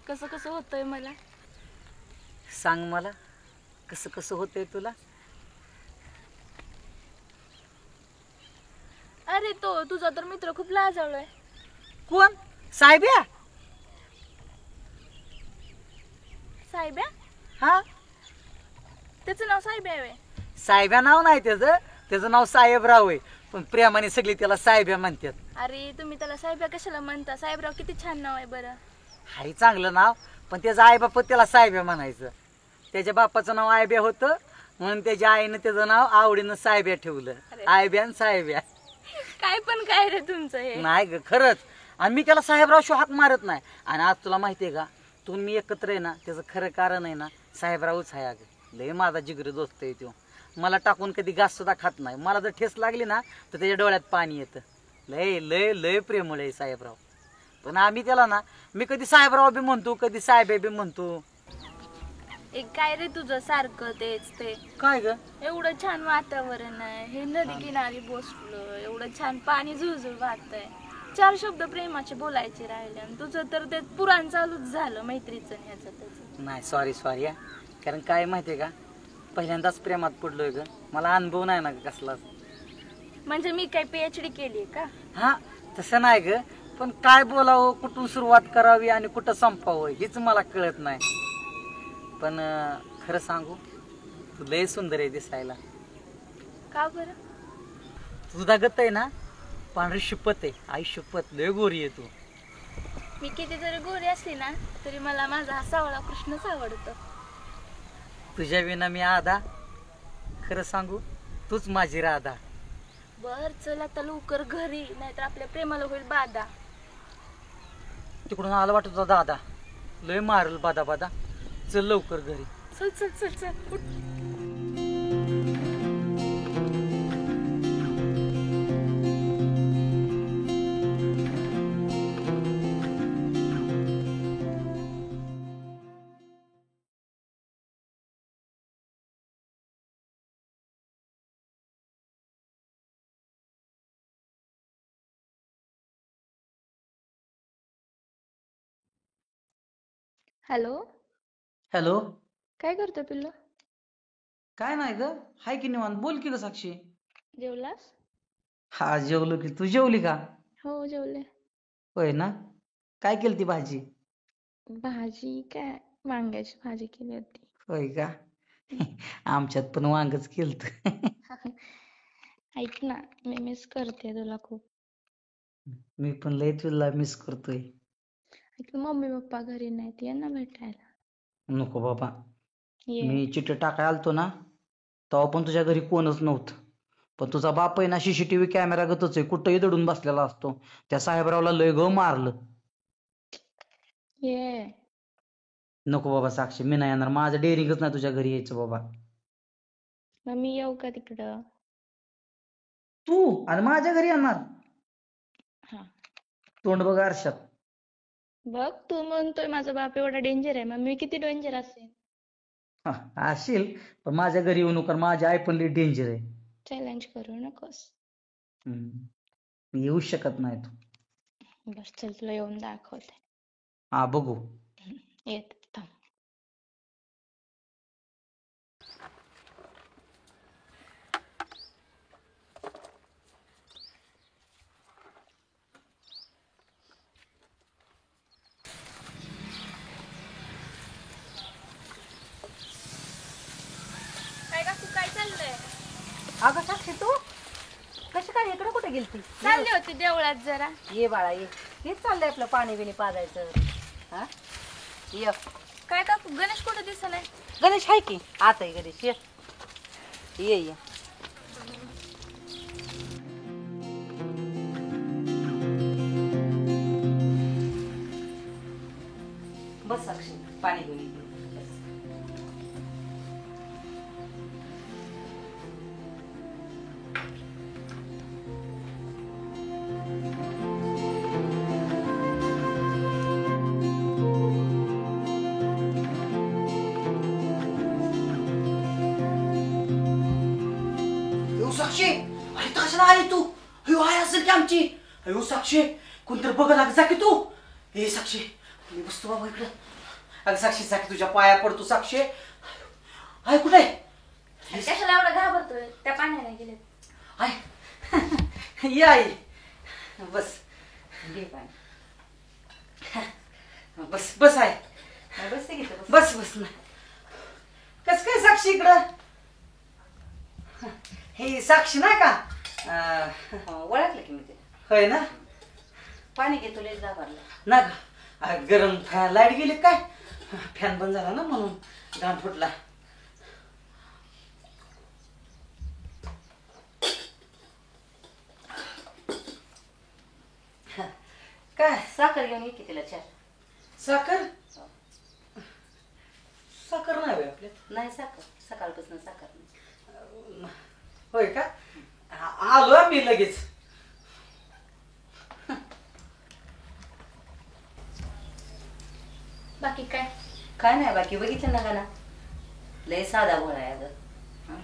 कसं कसं होतंय मला. सांग मला कसं कसं होतंय तुला. अरे तो तुझा तर मित्र खूप लाजवलाय. कोण. साहेब्या. साहेब्या. हा त्याचं नाव साहेब्या आहे. साहेब्या नाव नाही त्याचं नाव साहेबराव आहे. पण प्रेमाने सगळी त्याला साहेब्या म्हणतात. अरे तुम्ही त्याला साहेब्या कशाला म्हणता. साहेबराव किती छान नाव आहे बरं. हाही चांगलं नाव पण त्याचं आई बाप त्याला साहेब्या म्हणायचं. त्याच्या बापाचं नाव आयब्या होतं म्हणून त्याच्या आईनं त्याचं नाव आवडीनं साहेब्या ठेवलं. आयब्या आणि साहेब्या. काय पण काय रे तुमचं हे. नाही ग खरंच. आणि मी त्याला साहेबराव शिवाय हाक मारत नाही. आणि आज तुला माहितीये का तू मी एकत्र आहे ना त्याचं खरं कारण आहे ना साहेबरावच आहे. अगं लय माझा जिगरी दोस्त आहे तो. मला टाकून कधी घास सुद्धा खात नाही. मला जर ठेस लागली ना तर त्याच्या डोळ्यात पाणी येतं. लय लय लय प्रेमळ आहे साहेबराव. पण आम्ही त्याला ना मी कधी साहेबराव बी म्हणतो कधी साहेब बी म्हणतो. एक काय रे तुझं सारखं तेच ते. काय ग. एवढं छान वातावरण आहे. हे नदी किनारी बसलं एवढं छान पाणी झुळझुळ वाहतंय. 4 शब्द प्रेमाचे बोलायचे राहिले आणि तुझं तर ते पुराण चालूच झालं मैत्रीचं ह्याचं त्याचं. नाही सॉरी या. कारण काय माहितीये का पहिल्यांदाच प्रेमात पडलोय ग. मला अनुभव नाही ना कसलाच. म्हणजे मी काय PhD केली का. हा तसं नाही ग. पण काय बोलावं कुठून सुरुवात करावी आणि कुठं संपावं हेच मला कळत नाही. पण खरं सांगू तू लय सुंदर आहे दिसायला. का बरं. तुझा गत आहे ना पांढरी शपथ आहे. आई शपथ लय गोरी आहे तू. मी किती जरी गोरी असली ना तरी मला माझा हा सावळा कृष्णच आवडतो. तुझ्या विना मी आधा. खरं सांगू तूच माझी राधा. बर चल आता लवकर घरी नाहीतर आपल्या प्रेमाला होईल बाधा. तिकडून आला वाटत होता दादा लय मारल बादा बादा. चल लवकर घरी. चल चल चल चल उठ. हॅलो. हॅलो. काय करतो पिल्लू. काय नाही ग हाय की निवांत. बोल की ग साक्षी. जेवलास. हा जेवलो की. तू जेवली का. हो जेवले. होय ना. काय केली ती भाजी. भाजी काय वांग्याची भाजी केली होती. होय का. आमच्यात पण वांगच केलत. ऐक ना मी मिस करते तुला खूप. मी पण लय तुला मिस करतोय. ऐक मम्मी पप्पा घरी नाहीत ये ना भेटायला. नको बाबा. ये. मी चिठ्ठी टाकाय आलतो ना तेव्हा पण तुझ्या घरी कोणच नव्हतं. पण तुझा बाप आहे ना CCTV कॅमेरा गतच आहे. कुठंही दडून बसलेला असतो. त्या साहेबरावला लय ग मारलं. ये. नको बाबा साक्षी मी नाही येणार. माझं डेअरिंगच नाही तुझ्या घरी यायचं बाबा. मग मी येऊ का तिकडं. तू आणि माझ्या घरी येणार. हा तोंड बघ आरशात. बघ तू म्हणतोय माझा बाप एवढा डेंजर आहे मग मी किती डेंजर असेल. असेल पण माझ्या घरी येऊ नको. माझी आई पण लई डेंजर आहे. चॅलेंज करू नकोस. मी येऊ शकत नाही तू. बस चल तुला येऊन दाखवते. हा बघू. येत थांब. गेलती चालली होती देवळात जरा. ये बाळा ये. हेच चाललंय आपलं पाणी बिणी पाजायचं. हा ये. काय काकू गणेश कुठं दिसत नाही? गणेश आहे की आता आहे गणेश. ये ये ये. बस साक्षी पाणी घेऊन ये. साक्षी अरे कशाला आली तू? अयो आहे असेल की आमची. अयो साक्षी कोणतरी बघ लाग जा की तू. ए साक्षी मी बसतो बाबा इकडं. अगं साक्षी जा की तुझ्या पाया पडतो साक्षी. आहे कुठे? कशाला एवढं घाबरतोय? त्या पाण्याने गेले. आहे ये आई बस. घे पाणी. बस बस आहे. बस ते घेतो बस. बस बस ना. कस काय साक्षी इकडं? हे साक्षी नाही का? ओळखलं की मी ते. होय ना. पाणी घेतो लयच घाबरलं. ना का गरम फॅन लाईट गेली काय? फॅन बंद झाला ना म्हणून घाम फुटला. काय साखर घेऊन ये की तिला चार. साखर? साखर नाही होय आपल्यात. नाही साखर सकाळपासून साखर नाही. होय का? आलो मी लगेच. बाकी काय? काय नाही बाकी बघितलं ना गाणं लय साधा भोळा आहे अगं.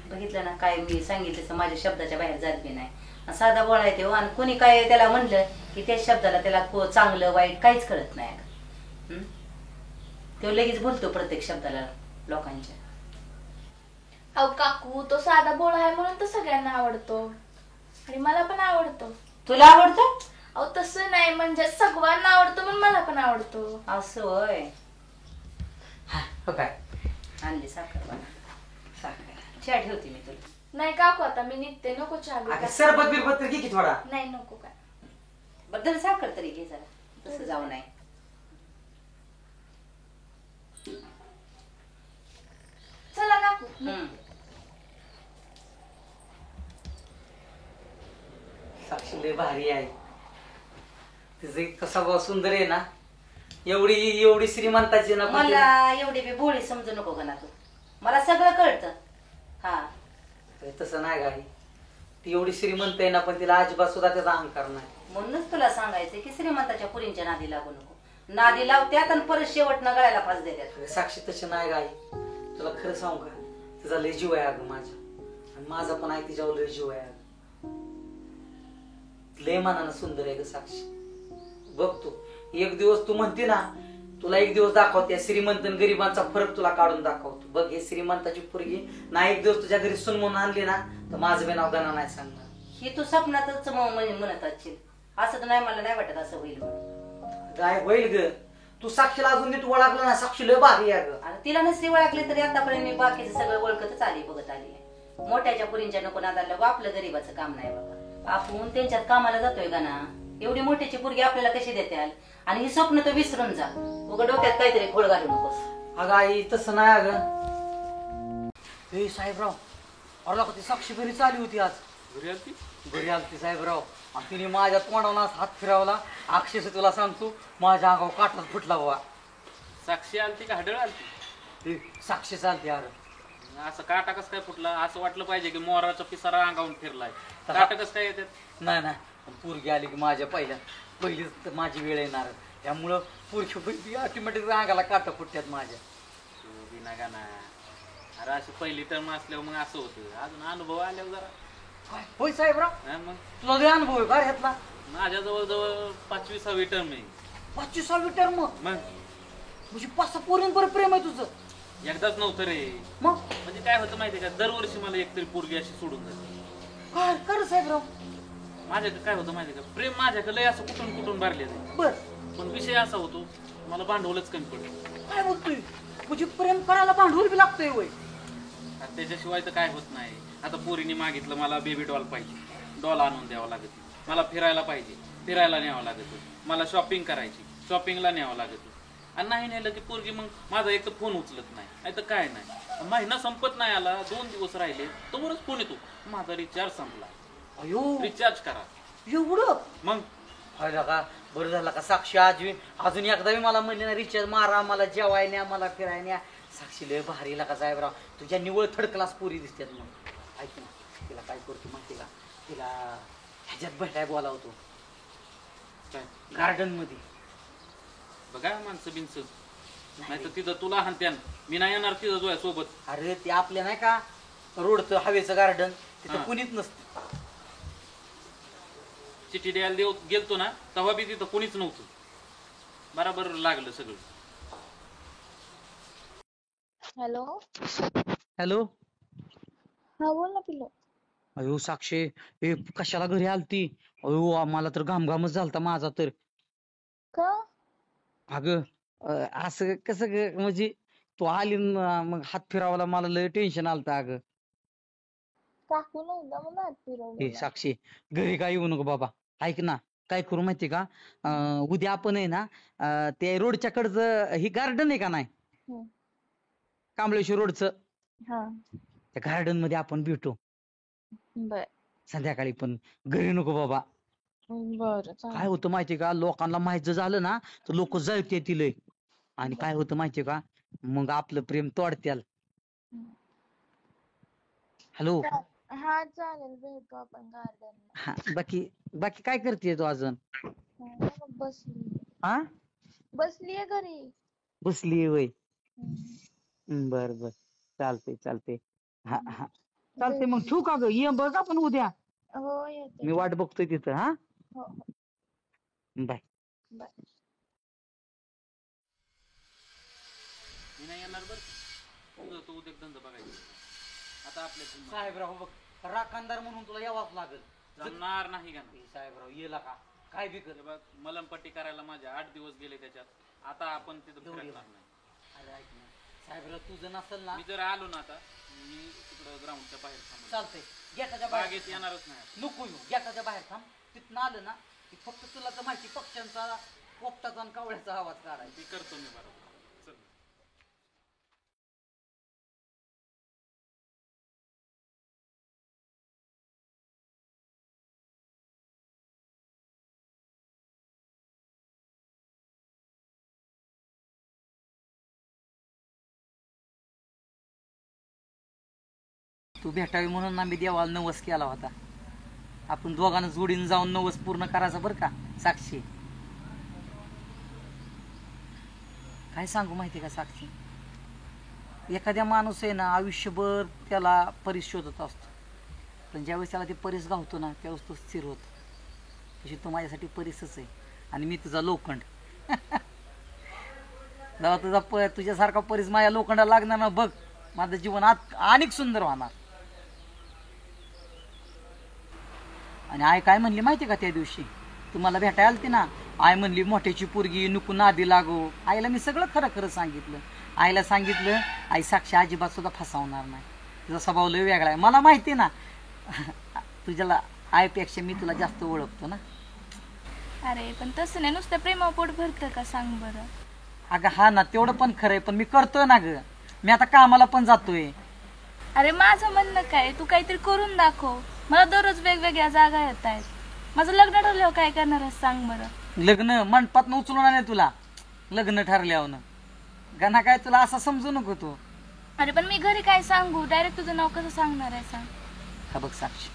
बघितलं ना काय मी सांगितलं तसं माझ्या शब्दाच्या बाहेर जात बी नाही. साधा भोळा आहे तेव्हा आणि कोणी काय त्याला म्हणलं की त्या शब्दाला त्याला चांगलं वाईट काहीच कळत नाही अगं. तो लगेच बोलतो प्रत्येक शब्दाला लोकांच्या. अहो काकू तो साधा बोळा आहे म्हणून तर सगळ्यांना आवडतो आणि मला पण आवडतो. तुला आवडतो? अहो तसं नाही म्हणजे सगळ्यांना आवडतो म्हणून मला पण आवडतो. असं होय. हो काय? आणली साखर बघा. साखर चहा ठेवते मी तुला. नाही काकू आता मी निघते. नको चहा अगं बिहा. सरबत बिरबत तर घे की थोडा. नाही नको काय. बद्दल साखर तरी घे जरा. तसं जाऊ नाही. चला काकू. साक्षी लय भारी आहे. तिचं इतका स्वभाव सुंदर आहे ना. एवढी एवढी श्रीमंताची ना. मला एवढी बी भोळी समजू नको का ना तू. मला सगळं कळतं. हा तसं नाही गाडी. ती एवढी श्रीमंत आहे ना पण तिला अजिबात सुद्धा त्याचा अहंकार नाही. म्हणूनच तुला सांगायचं की श्रीमंताच्या पुरींच्या नादी लागू नको. नादी लावत्यात आणि परत शेवटनं गळ्याला फास देतात. साक्षी तशी नाही गाई. तुला खरं सांगू का? तिचा लय जीव आहे अगं माझ्या. आणि माझा पण आहे तिच्यावर लय जीव आहे अगं. लय मनानं सुंदर आहे ग साक्षी. बघ तू एक दिवस तू म्हणते ना तुला एक दिवस दाखवते श्रीमंत आणि गरिबांचा फरक तुला काढून दाखवतो. बघ हे श्रीमंताची पोरगी ना एक दिवस तुझ्या घरी सुन म्हणून आणली ना तर माझं बी नाव गाणं नाही सांगणार. ही तू स्वप्नातच म्हणत असशील. असं तर नाही मला नाही वाटत असं होईल म्हणून. काय होईल ग? तू साक्षीला अजून नीट ओळखलं ना. साक्षी लय भारी आहे ग. आणि तिला नसली ओळखली तरी आतापर्यंत मी बाकीचं सगळं ओळखतच आली बघत आली. मोठ्याच्या पुरींच्या नको नादाला आपलं गरीबाचं काम नाही बाबा. आपण त्यांच्यात कामाला जातोय का ना. एवढी मोठ्याची पोरगी आपल्याला कशी देते आणि ही स्वप्न तर विसरून जा. उघड डोक्यात काहीतरी खोड घालू नकोस. अगं आई तसं नाही अगं. हे साहेबराव अरे ती साक्षी घरी चालली होती आज. घरी आलती साहेबराव. आणि तिने माझ्या तोंडावर हात फिरवला. अक्षरशः तुला सांगतो माझ्या अंगावर काटाच फुटला बाबा. साक्षी आलती का हडळ आलती? साक्षी चालते अरे. असं काटा कस काय फुटला? असं वाटलं पाहिजे की मोराचा पिसारा अंगावून फिरलाय. काटा कस काय येतात? नाही नाही पोरगी आली की माझ्या पहिलीच तर माझी वेळ येणार. त्यामुळं पोरगी ऑटोमॅटिक अंगाला काटा फुटतात माझ्या. का ना. अरे अशी पहिली टर्म असल्यावर मग असं होतं. अजून अनुभव आल्यावर जरा काय होय साहेबराव? मग तुला लय अनुभव आहे का ह्यातला? माझ्या जवळ 5वी-6वी टर्म आहे. 25वी टर्म? मग म्हणजे 5-6 पोरींवर प्रेम आहे तुझं? एकदाच नव्हतं रे. मग म्हणजे काय होतं माहितीये का दरवर्षी मला एकतरी पोरगी अशी सोडून जाते. काय कर साहेबराव? माझ्याकडे काय होतं माहितीये का प्रेम माझ्याकडे लय असं कुठून कुठून भरले जाते. बर पण विषय असा होतो मला भांडवलच कमी पडतं. काय बोलतोय? म्हणजे प्रेम करायला भांडवल बी लागतोय वय? त्याच्याशिवाय तर काय होत नाही. आता पोरीने मागितलं मला बेबी डॉल पाहिजे. डॉल आणून द्यावं लागत. मला फिरायला पाहिजे, फिरायला न्यावं लागत, मला शॉपिंग करायची, शॉपिंगला न्यावं लागत. आणि नाही नेलं की पोरगी मग माझा एक तर फोन उचलत नाही तर काय नाही. महिना संपत नाही आला, 2 दिवस राहिले तोवरच फोन येतो, माझा रिचार्ज संपला, अयो रिचार्ज करा. एवढं मग अरे का बरं झालं का साक्षी अजून एकदा मी मला म्हणले ना रिचार्ज मारा, मला जेवाय न्या, मला फिराय न्या. साक्षी लय भारी का साहेबराव, तुझ्या निवळ थर्ड क्लास पोरी दिसतात. मग ऐक ना, तिला काय करतो माहिती का, तिला ह्याच्यात भेटाय बोलावतो काय गार्डन मध्ये. बघा माणसं बिनस, नाही तर तिथं तुला हाणत्यान, मी नाही येणार तिथं जोया सोबत. अरे ते आपल्या नाही का रोडचं हवेचं गार्डन, तिथं हा. कुणीच नसतं. चिठ्ठी द्यायला गेलतो ना तेव्हा बी तिथं कोणीच नव्हतं, बराबर लागलं सगळं. हॅलो. हॅलो. हा बोल ना पिलो. अयो साक्षी, ए कशाला घरी आलती? अयो मला तर घामघामच झालता माझा तर. का? अगं असं कसं ग, म्हणजे तू आली मग हात फिरावला, मला लय टेन्शन आलतं अगं. काकू नव्हता मला हात ए फिरवलेला. साक्षी, घरी काय येऊ नको बाबा. ऐक ना, काय करू माहिती का, उद्या आपण आहे ना ते रोडच्या कडचं ही गार्डन आहे का नाही, हम्म. कांबळेश्वर रोडचं, हा त्या गार्डन मध्ये आपण भेटू बर संध्याकाळी. पण घरी नको बाबा. बर काय होतं माहितीये का, लोकांना माहित जर झालं ना तर लोक जळत येतील लय. आणि काय होतं माहितीये का, मग आपलं प्रेम तोडत्याल. हॅलो. हा चालेल, भेटू आपण गार्डनला. हा, बाकी बाकी काय करतेय तू अजून? बसली हा, बसलीये घरी. बसली वय. हम्म. बर बर, चालते चालते. हा हा, चालते. भेट. मग ठेवू का ग, ये बघ आपण उद्या. हो येते. मी वाट बघतोय तिथं. हा, हो हो बाय. बाय. मी नाही येणार बरं, तुझं तू उद्या धंदा बघायचं. आता आपल्या साहेबराव बघ, राखणदार म्हणून तुला यावाच लागल. जमणार नाही का ना. साहेबराव येला का काय बी कर. हे बघ, मलमपट्टी करायला माझे 8 दिवस गेले त्याच्यात, आता आपण तिथं फिरणार नाही. अरे ऐक ना साहेबराव, तुझं नसल ना, मी जर आलो ना आता, मी तिकडं ग्राउंडच्या बाहेर थांबलो, चालतंय. गेटाच्या बाहेर बागेत येणारच नाही. नको येऊ, गेटाच्या बाहेर थांब. तिथनं आलं ना की फक्त तुला तर माहिती, पक्ष्यांचा, पोपटाचा आणि कावळ्याचा आवाज काढायचा. ते करतो मी बरोबर. चल. तू भेटावी म्हणून ना मी देवाला नवस केला होता. आपण दोघांना जोडीने जाऊन नवस पूर्ण करायचा बरं का साक्षी. काय सांगू माहिती का साक्षी, एखाद्या माणूस आहे ना आयुष्यभर त्याला परीस शोधत असतो, पण ज्यावेळेस त्याला ते परीस गावतो ना त्यावेळेस तो स्थिर होतो. तशी तो माझ्यासाठी परीसच आहे आणि मी तुझा लोखंड. जेव्हा तुझ्यासारखा परीस माझ्या लोखंडाला लागणार ना बघ, माझं जीवन अनेक सुंदर होणार. आणि आई काय म्हणली माहिती का त्या दिवशी तुम्हाला भेटायला आलती ना, आई म्हणली मोठ्याची पोरगी नको नादी लागो. आईला मी सगळं खरं खरं सांगितलं. आईला सांगितलं आई साक्षी अजिबात सुद्धा फसवणार नाही, तुझा स्वभाव लय वेगळा आहे. मला माहिती ना तुझ्याला आईपेक्षा मी तुला जास्त ओळखतो ना. अरे पण तसं नाही, नुसतं प्रेमा पोट भरतं का सांग बरं. अगं हा ना, तेवढं पण खरंय, पण मी करतोय ना ग. मी आता कामाला पण जातोय. अरे माझं म्हणणं काय, तू काहीतरी करून दाखव. मला दररोज वेगवेगळ्या जागा येत आहेत. माझं लग्न ठरल्यावर काय करणार आहेस सांग बरं. लग्न मंडपात उचलून नाही तुला, लग्न ठरल्यावर गणा काय तुला असं समजू नको तू. अरे पण मी घरी काय सांगू, डायरेक्ट तुझं नाव कसं सांगणार आहे सांग. हा बघ साक्षी,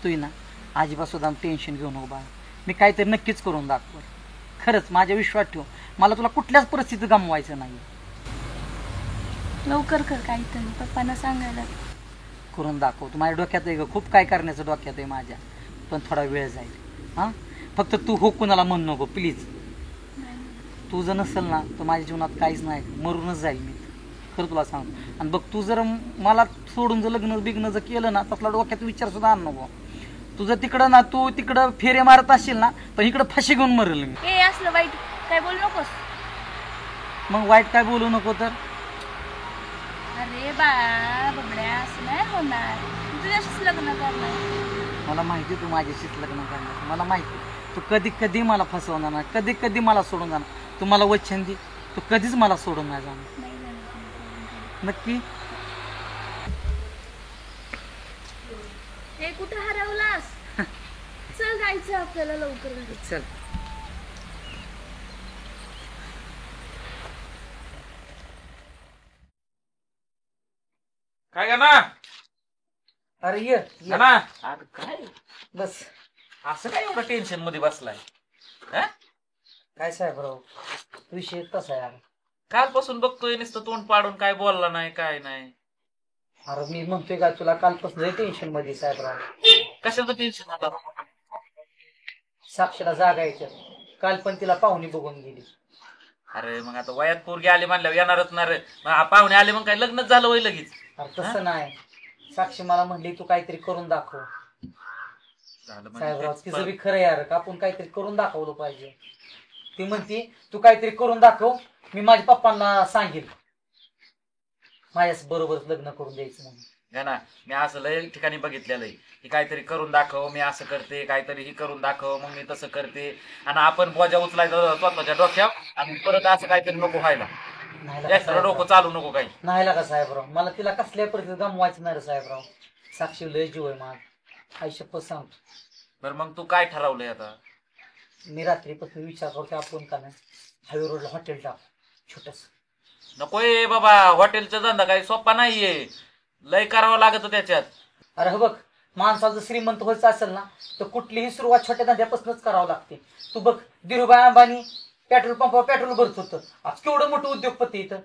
तू ना अजिबात सुद्धा टेन्शन घेऊ नको बाळा. मी काहीतरी नक्कीच करून दाखव. खरंच माझ्या विश्वास ठेव, मला तुला कुठल्याच परिस्थितीत गमवायचं नाही. लवकर कर काहीतरी, पप्पांना सांगायला. करून दाखव. माझ्या डोक्यात आहे ग, खूप काय करण्याचं डोक्यात आहे माझ्या, पण थोडा वेळ जाईल. हा फक्त तू हो कुणाला म्हण नको प्लीज. तू जर नसेल ना तर माझ्या जीवनात काहीच नाही, मरूनच जाईल मी, खरं तुला सांगतो. आणि बघ तू जर मला सोडून जर लग्न बिग्न जर केलं ना, तसला डोक्यात विचार सुद्धा आण नको. तुझं तिकडं ना, तू तिकडं फेरे मारत असशील ना, पण इकडं फाशी घेऊन मरेल मी. ए असलं वाईट काय बोलू नकोस. मग वाईट काय बोलू नको तर. अरे बा बबड्या, असं नाही होणार, तुझ्याशीच लग्न करणार. मला माहिती तू माझ्याशीच लग्न करणार, मला माहिती तू कधी कधी मला फसवणार नाही, कधी कधी मला सोडून जाणार. तू मला वचन दे, तू कधीच मला सोडून नाही जाणार. नाही जाणार. नक्की? हे कुठं हरवलास? चल जायचं आपल्याला लवकर घरी. चल. काय का ना अरे ये ये. ना अरे काय बस. असं काय एवढं टेन्शन मध्ये बसलाय? हा? काय साहेबराव विषय कसा आहे? कालपासून बघतोय नुसतं तोंड पाडून काय बोलला नाही काय नाही. अरे मी म्हणतोय का तुला कालपासून टेन्शन मध्ये साहेबराव. कशाचं टेन्शन आता? साक्षीला जागायचं. काल पण तिला पाहुणी बघून गेली. अरे मग आता वयात पोरगी आली म्हणल्यावर येणारच ना रे. मग पाहुणे आले मग काय लग्नच झालं होय लगेच? अरे तसं नाही. साक्षी मला म्हणली तू काहीतरी करून दाखव. झालं म्हणजे साहेबराव तेच तिचं बी खरं यार का आपण काहीतरी करून दाखवलं पाहिजे. ती म्हणती तू काहीतरी करून दाखव, मी माझ्या पप्पांना सांगेल माझ्याच बरोबरच लग्न करून द्यायचं म्हणून. है ना, मी असं लय ठिकाणी बघितलेलं आहे की काहीतरी करून दाखव, मी असं करते, काहीतरी ही करून दाखव, मग मी तसं करते. आणि आपण बोजा उचलायचं स्वतःच्या डोक्यावर आणि परत असं काहीतरी नको व्हायला. नाही जास्त लागा डोकं चालू नको काही. नाही लागा साहेबराव, मला तिला कसल्या परिस्थितीत गमवायचं नाही रे साहेबराव. साक्षी लय जीव आहे माझ, आयुष्यभर सांगतो. बरं मग तू काय ठरवलंय आता? मी रात्रीपासून विचार करतो आपण का नाही हायवे रोडला हॉटेल टाकू छोटस. नकोय बाबा, हॉटेलचा धंदा काही सोपा नाहीये, लय करावं लागत त्याच्यात. अरे बघ, माणसाला जर श्रीमंत व्हायचं असेल ना तर कुठलीही सुरुवात छोट्या धंद्यापासूनच करावं लागते. तू बघ धीरूभाई अंबानी पेट्रोल पंपावर पेट्रोल भरत होतं, आज केवढं मोठं उद्योगपती इथं.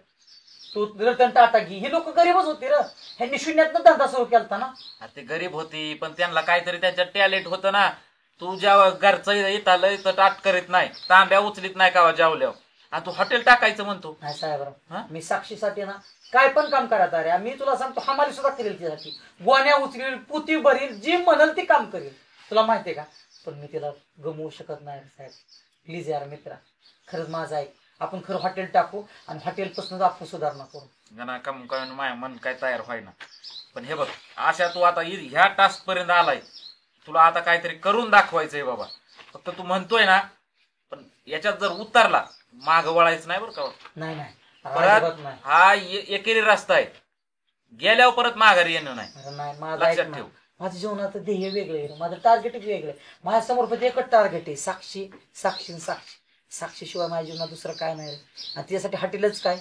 तू रतन टाटा घे, ही लोक गरीबच होती र, ह्यांनी शून्यातनं धंदा सुरू केलता ना. ते गरीब होती पण त्यांना काहीतरी त्यांच्यात टॅलेंट होतं ना. तू जेव्हा घरचं येत आलं तर टाट करीत नाही, तांब्या उचलीत नाही का जेवल्यावर, आणि तू हॉटेल टाकायचं म्हणतो. नाही साहेबराव, मी साक्षीसाठी ना काय पण काम करायचं. अरे मी तुला सांगतो हमाली सुद्धा करेल तिच्यासाठी, गोण्या उचलेल, पुती भरील, जी म्हणेल ती काम करेल. तुला माहितीये का, पण मी तिला गमवू शकत नाही साहेब. प्लीज यार मित्रा, खरंच माझं ऐक, आपण खरं हॉटेल टाकू आणि हॉटेलपासूनच आपण सुधारणा करू. ना कम काय माया मन काय तयार व्हायना. पण हे बघ, अशा तू आता ह्या टास्क पर्यंत आलाय, तुला आता काहीतरी करून दाखवायचंय बाबा. फक्त तू म्हणतोय ना, पण याच्यात जर उतरला माग वळायचं नाही बरं का. नाही नाही परत नाही. हा एकेरी रस्ता आहे, गेल्यावर परत माघारी येणं नाही. अरे नाही, माझं ऐक लक्षात ना. ठेव. माझं जीवनाचं ध्येय वेगळं आहे, माझं टार्गेट वेगळं आहे. माझ्या समोर फक्त एकच टार्गेट आहे, साक्षी साक्षी साक्षी. साक्षीशिवाय माझ्या जीवनात दुसरं काय नाही रे. आणि त्यासाठी हॉटेलच काय,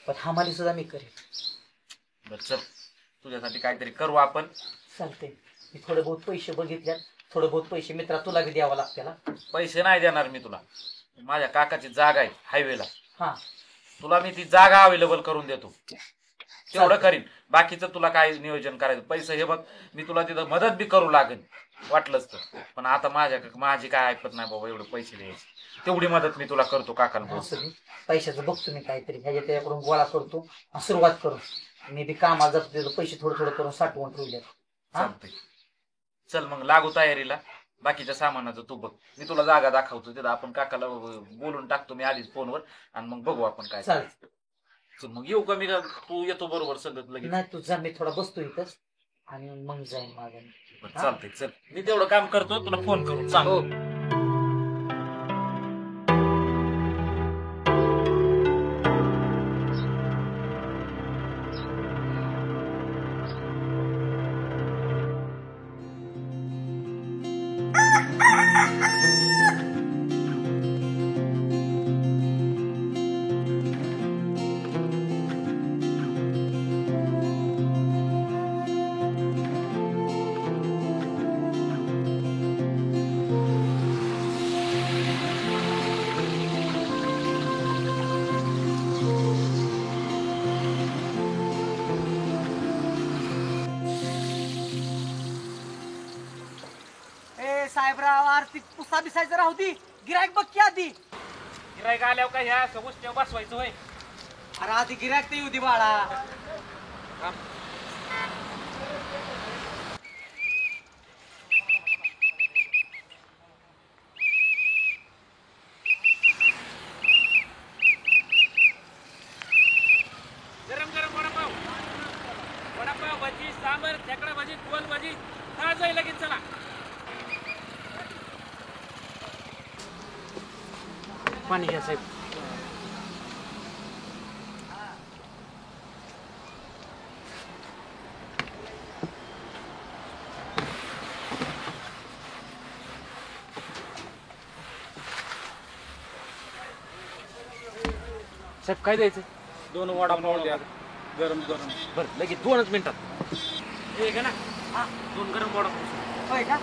पण हमाली सुद्धा मी करेन. बरं चल, तुझ्यासाठी काहीतरी करू आपण. चालते. मी थोडे बहुत पैसे बघितल्यात, थोडे बहुत पैसे मित्रा तुला बी द्यावा लागतील. पैसे नाही देणार मी तुला, माझ्या काकाची जागा आहे हायवेला, हा तुला मी ती जागा अवेलेबल करून देतो, तेवढं करीन. बाकीचं तुला काय नियोजन करायचं, पैसे हे बघ मी तुला तिथं मदत बी करू लागेल वाटलंच तर. पण आता माझी काय ऐकत नाही बाबा, एवढे पैसे द्यायचे, तेवढी मदत मी तुला करतो काकाला. पैशाचं बघतो मी काहीतरी, ह्याच्या त्याच्याकडून गोळा करतो, सुरुवात करू. मी बी कामाला जातो, पैसे थोडं थोडं करून साठवून ठेवले. चालतंय, चल मग लागू तयारीला. बाकीच्या सामानाचं तू बघ, मी तुला जागा दाखवतो तिथं. आपण काकाला बोलून टाकतो मी आधीच फोनवर, आणि मग बघू आपण काय. चालेल. चल मग येऊ का मी, तू येतो बरोबर सगळं लगेच? नाही तू जा, मी थोडा बसतो इथंच आणि मग जाईन माझं. चालतंय, चल मी तेवढं काम करतो, तुला फोन करून सांगू. साहेबराव आरती पुसा बिसायचं राहू दे, गिरायक बघ की आधी. गिरायक आल्यावर काय ह्या गोष्टी बसवायचं होय? अरे आधी गिरायक तर येऊ दे बाळा. गरम गरम वडापाव, वडापाव भजी, सांबर, खेकडा भजी, गोल भजी, काय जाईल लगेच. चला पाणी घ्या साहेब. साहेब काय द्यायचं? 2 वडापाव द्या गरम गरम. बरं लगेच 2च मिनिटात. हे का ना 2 गरम वडापाव. होय का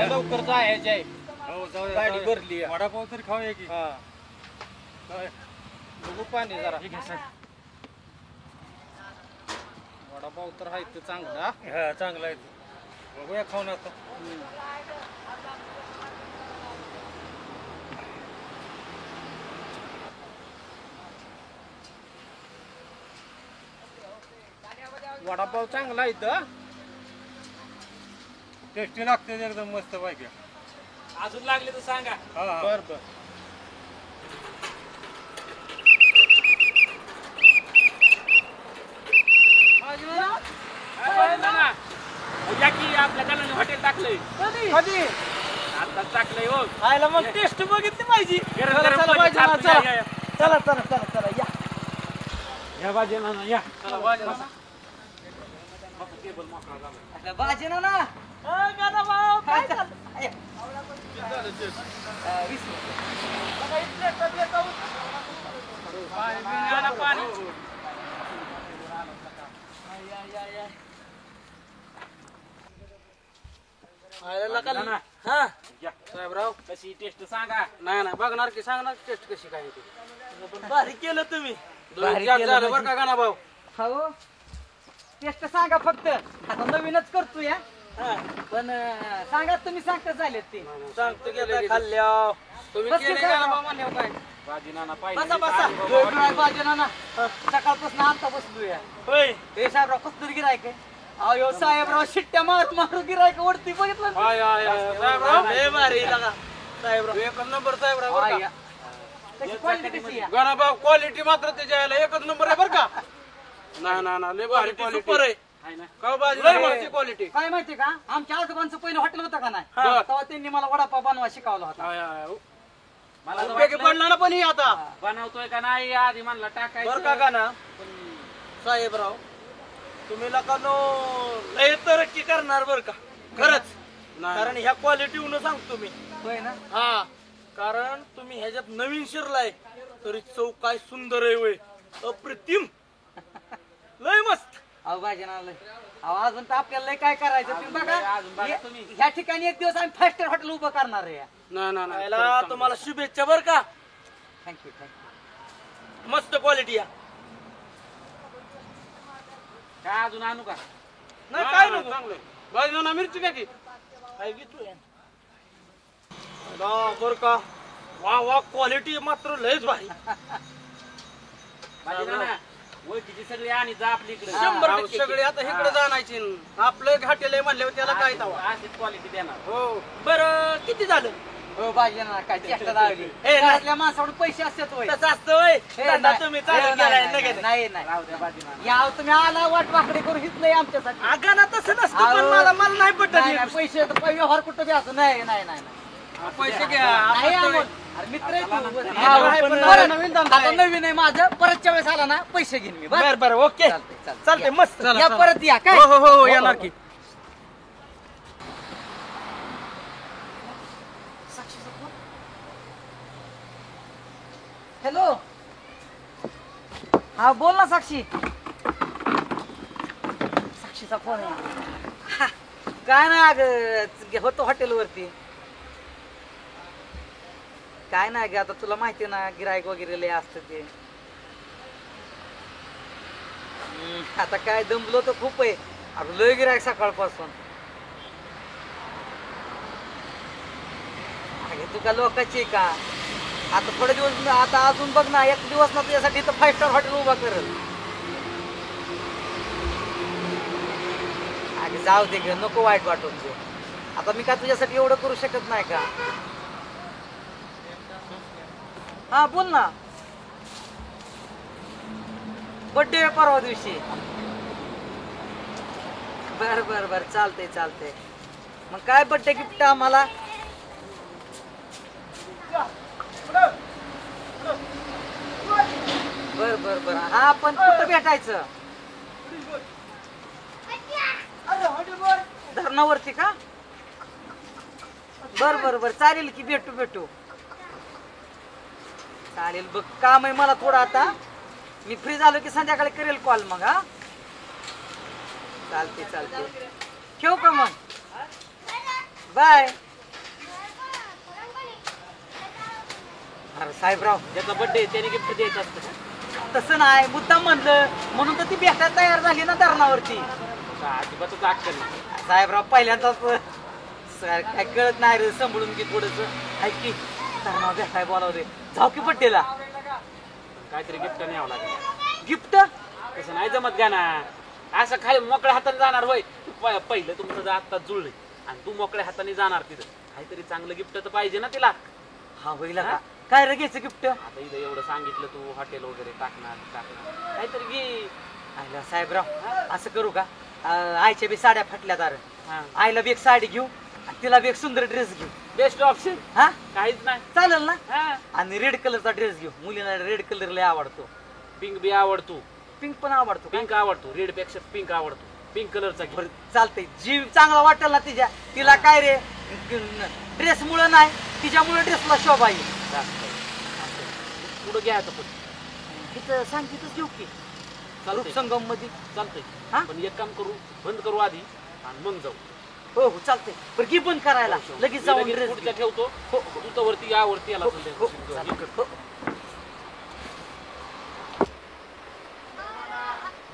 लवकर जायचे आहे. गाडी भरली आहे. वडापाव तरी खाऊया की. हा काय बघू पाणी जरा. हे घ्या साहेब. वडापाव तर आहे ते चांगला. हा चांगला आहे बघूया खाऊन आता. वडापाव चांगला आहे इथं. टेस्टी लागते एकदम मस्त पाहिजे. अजून लागले तर सांगा. बर बर. या की आपल्या गाण्याने हॉटेल टाकलंय. कधी आता टाकलंय हो. खायला मग टेस्ट बघितली पाहिजे. गरम चला, गरम चला, पाणी पाहिजे ना, खातो. या, चला. या, या. चला चला चला चला या. या बाजे ना या. बाजी ना काय झालं? पाणी. हा साहेबराव कशी टेस्ट सांगा. नाही नाही बघणार की सांगणार टेस्ट कशी काय होती. भारी केलं तुम्ही. भारी झालं केलं बरं का गाणा भाऊ. हो टेस्ट सांगा फक्त आता नवीनच करतो या पण सांगा तुम्ही सांगता झालेत ते सांगतो की आता खाल्ल्या. तुम्ही बस केले कसं गाणा आहे? भाऊ म्हणल्यावर काय. बाजी नाना बसा पाहिजे. बसा. बाजी ना सकाळपासून आता बसलोया होय हे साहेबराव कसं गिरायक अयो साहेबराव शिट्ट्या मारत मारू गिरायक वरती बघितलं ना? हाय हाय हाय. साहेबराव लय भारी लगा साहेबराव. एक नंबर साहेबराव बरं हा, का. या. कशी quality कशी आहे? गाणा भाऊ क्वालिटी मात्र त्याच्या यायला एकच नंबर आहे बरं का. नाही नाही नाही लय भारी क्वालिटी. सुपर आहे. का बाजी लय मस्त क्वालिटी. काय माहिती का आमच्या आजोबांचं पहिलं हॉटेल होतं का नाही हा. तेव्हा त्यांनी मला वडापाव बनवा शिकवला होता हाय हाय. मला तर उपयोगी वाटलं पडला ना पण ही आता. बनवतोय का नाही आधी म्हणला बर का टाकायचं. गाणं साहेबराव तुम्ही लोकांनो लय तरक्की करणार बर का खरंच. कारण ह्या क्वालिटीवरून सांगतो मी. होय ना हा कारण तुम्ही ह्याच्यात नवीन शिरलाय तरी चव काय सुंदर आहे वय अप्रतिम. लय मस्त. अहो भाजी ना अहो अजून तर आपल्याला लय काय करायचं तुम्ही बघा अजून बघा हे- तुम्ही. ह्या ठिकाणी एक दिवस आम्ही 5 स्टार हॉटेल उभं करणार आहे नाही नाही नाही. याला तुम्हाला शुभेच्छा बर का. थँक्यू थँक्यू मस्त क्वालिटी आहे. काय अजून आणू का? नाही काय नको. चांगलं. बाजी नाना मिरची का की. काय घेतोय बर का. वा वा क्वालिटी मात्र लयच भारी. बाजी नाना ओळखीची सगळी आणि जा आपली इकडे. 100% सगळे आता इकडे जाणायची. आपलं घाटेल आहे म्हणल्यावर त्याला काय तवा. अशीच क्वालिटी देणार. हो बर किती झालं. हो भाजी ना काय चेष्टा लावली नाही. घरातल्या माणसाकडून पैसे असतात होय तसं असतं वय. हे धंदा नाही. तुम्ही हे चालू नाही, केलाय नाही, लगेच. नाही नाही राहू द्या बाजी नाना. या तुम्ही आला वाट वाकडे करून हितलंय आमच्यासाठी अगं ना तसं नसतं पण अहो. मला नाही पटत नाही, हे. नाही, पैसे तर व्यवहार कुठं बी असं नाही नाही नाही नाही. पैसे घ्या. नाही आपण अमोल. अरे मित्र आहे तू हा, हा, पण पण नवीन नवीन धंदा आता आहे. नवीन आहे माझं परतच्या वेळेस आला ना पैसे घेईन मी बर बर ओके चालतंय मस्त. या परत या काय हो हो हो येणार की. हॅलो हा बोल ना साक्षी साक्षीचा फोन आहे हा, काय नाही अगं होतो हॉटेलवरती काय नाही ग आता तुला माहिती ना गिराईक वगैरे लय असतं ते आता काय दमलो तर खूप आहे अगं लय गिराईक सकाळपासून अगं तुका लोकांची का आता थोडे दिवस आता अजून बघ ना, एक दिवस ना तुझ्यासाठी इथं 5 स्टार हॉटेल उभा करेल. अरे जाऊ दे ग, नको वाईट वाटून दे. आता मी काय तुझ्यासाठी एवढं करू शकत नाही का? हा बोल ना. बर्थडे परवा दिवशी. बर बर बर, चालतंय चालतंय. मग काय बर्थडे गिफ्ट आम्हाला? बर बर बर. हा पण कुठं भेटायचं? धरणावरती का? बर बर बर, चालेल की, भेटू भेटू. चालेल. बघ काम आहे मला थोडं आता. मी फ्री झालो की संध्याकाळी करेल कॉल मग. हा चालते चालते. ठेवू का मग? बाय. अरे साहेबराव, त्याचा बर्थडे त्याने गिफ्ट द्यायचं असतं का? तसं नाही, मुद्दाम म्हणलं म्हणून तर ती भेटायला तयार झाली ना धरणावरती. अजिबातच अक्कल नाही. साहेबराव पहिल्यांदाच काय कळत नाही रे, सांभाळून घे थोडस. ऐक की, धरणावर भेटाय बोलावले. जाऊ की बड्डेला. काहीतरी गिफ्ट न्यावं लागेल. गिफ्ट? तसं नाही जमत का ना. असं खाली मोकळ्या हाताने जाणार होय? पहिलं तुमचं जर आत्ताच जुळलंय आणि तू मोकळ्या हाताने जाणार तिथं, काहीतरी चांगलं गिफ्ट तर पाहिजे ना तिला. हा होईल का? काय रे घ्यायचं गिफ्ट? आता इथं एवढं सांगितलं तू, हॉटेल वगैरे टाकणार काहीतरी घे. आयला साहेबराव, असं करू का? आईच्या बी साड्या फाटल्यात. अरे हा, आईला बी एक साडी घेऊ आणि तिला बी एक सुंदर ड्रेस घेऊ. Best option. हा काहीच नाही. चालेल ना? हा, आणि रेड कलरचा ड्रेस घेऊ. मुलीला रेड कलर लय आवडतो. पिंक बी आवडतो. पिंक पण आवडतो. पिंक आवडतो. रेड पेक्षा पिंक आवडतो. पिंक कलरचा घे. बरं चालतंय. जीव चांगला वाटेल ना तिच्या. तिला काय रे, ड्रेस मुळे नाही, तिच्यामुळे ड्रेसला शोभा येईल. पुढं घ्यायचं पण तिथं सांगितच घेऊ की चालतंय. संगम मध्ये. चालतंय. हा? पण एक काम करू, बंद करू आधी आणि मग जाऊ. हो हो चालतंय. बरं की बंद करायला लगेच मी जाऊन लगेच ड्रेस पुढच्या ठेवतो. तू तर वरती यावरती याला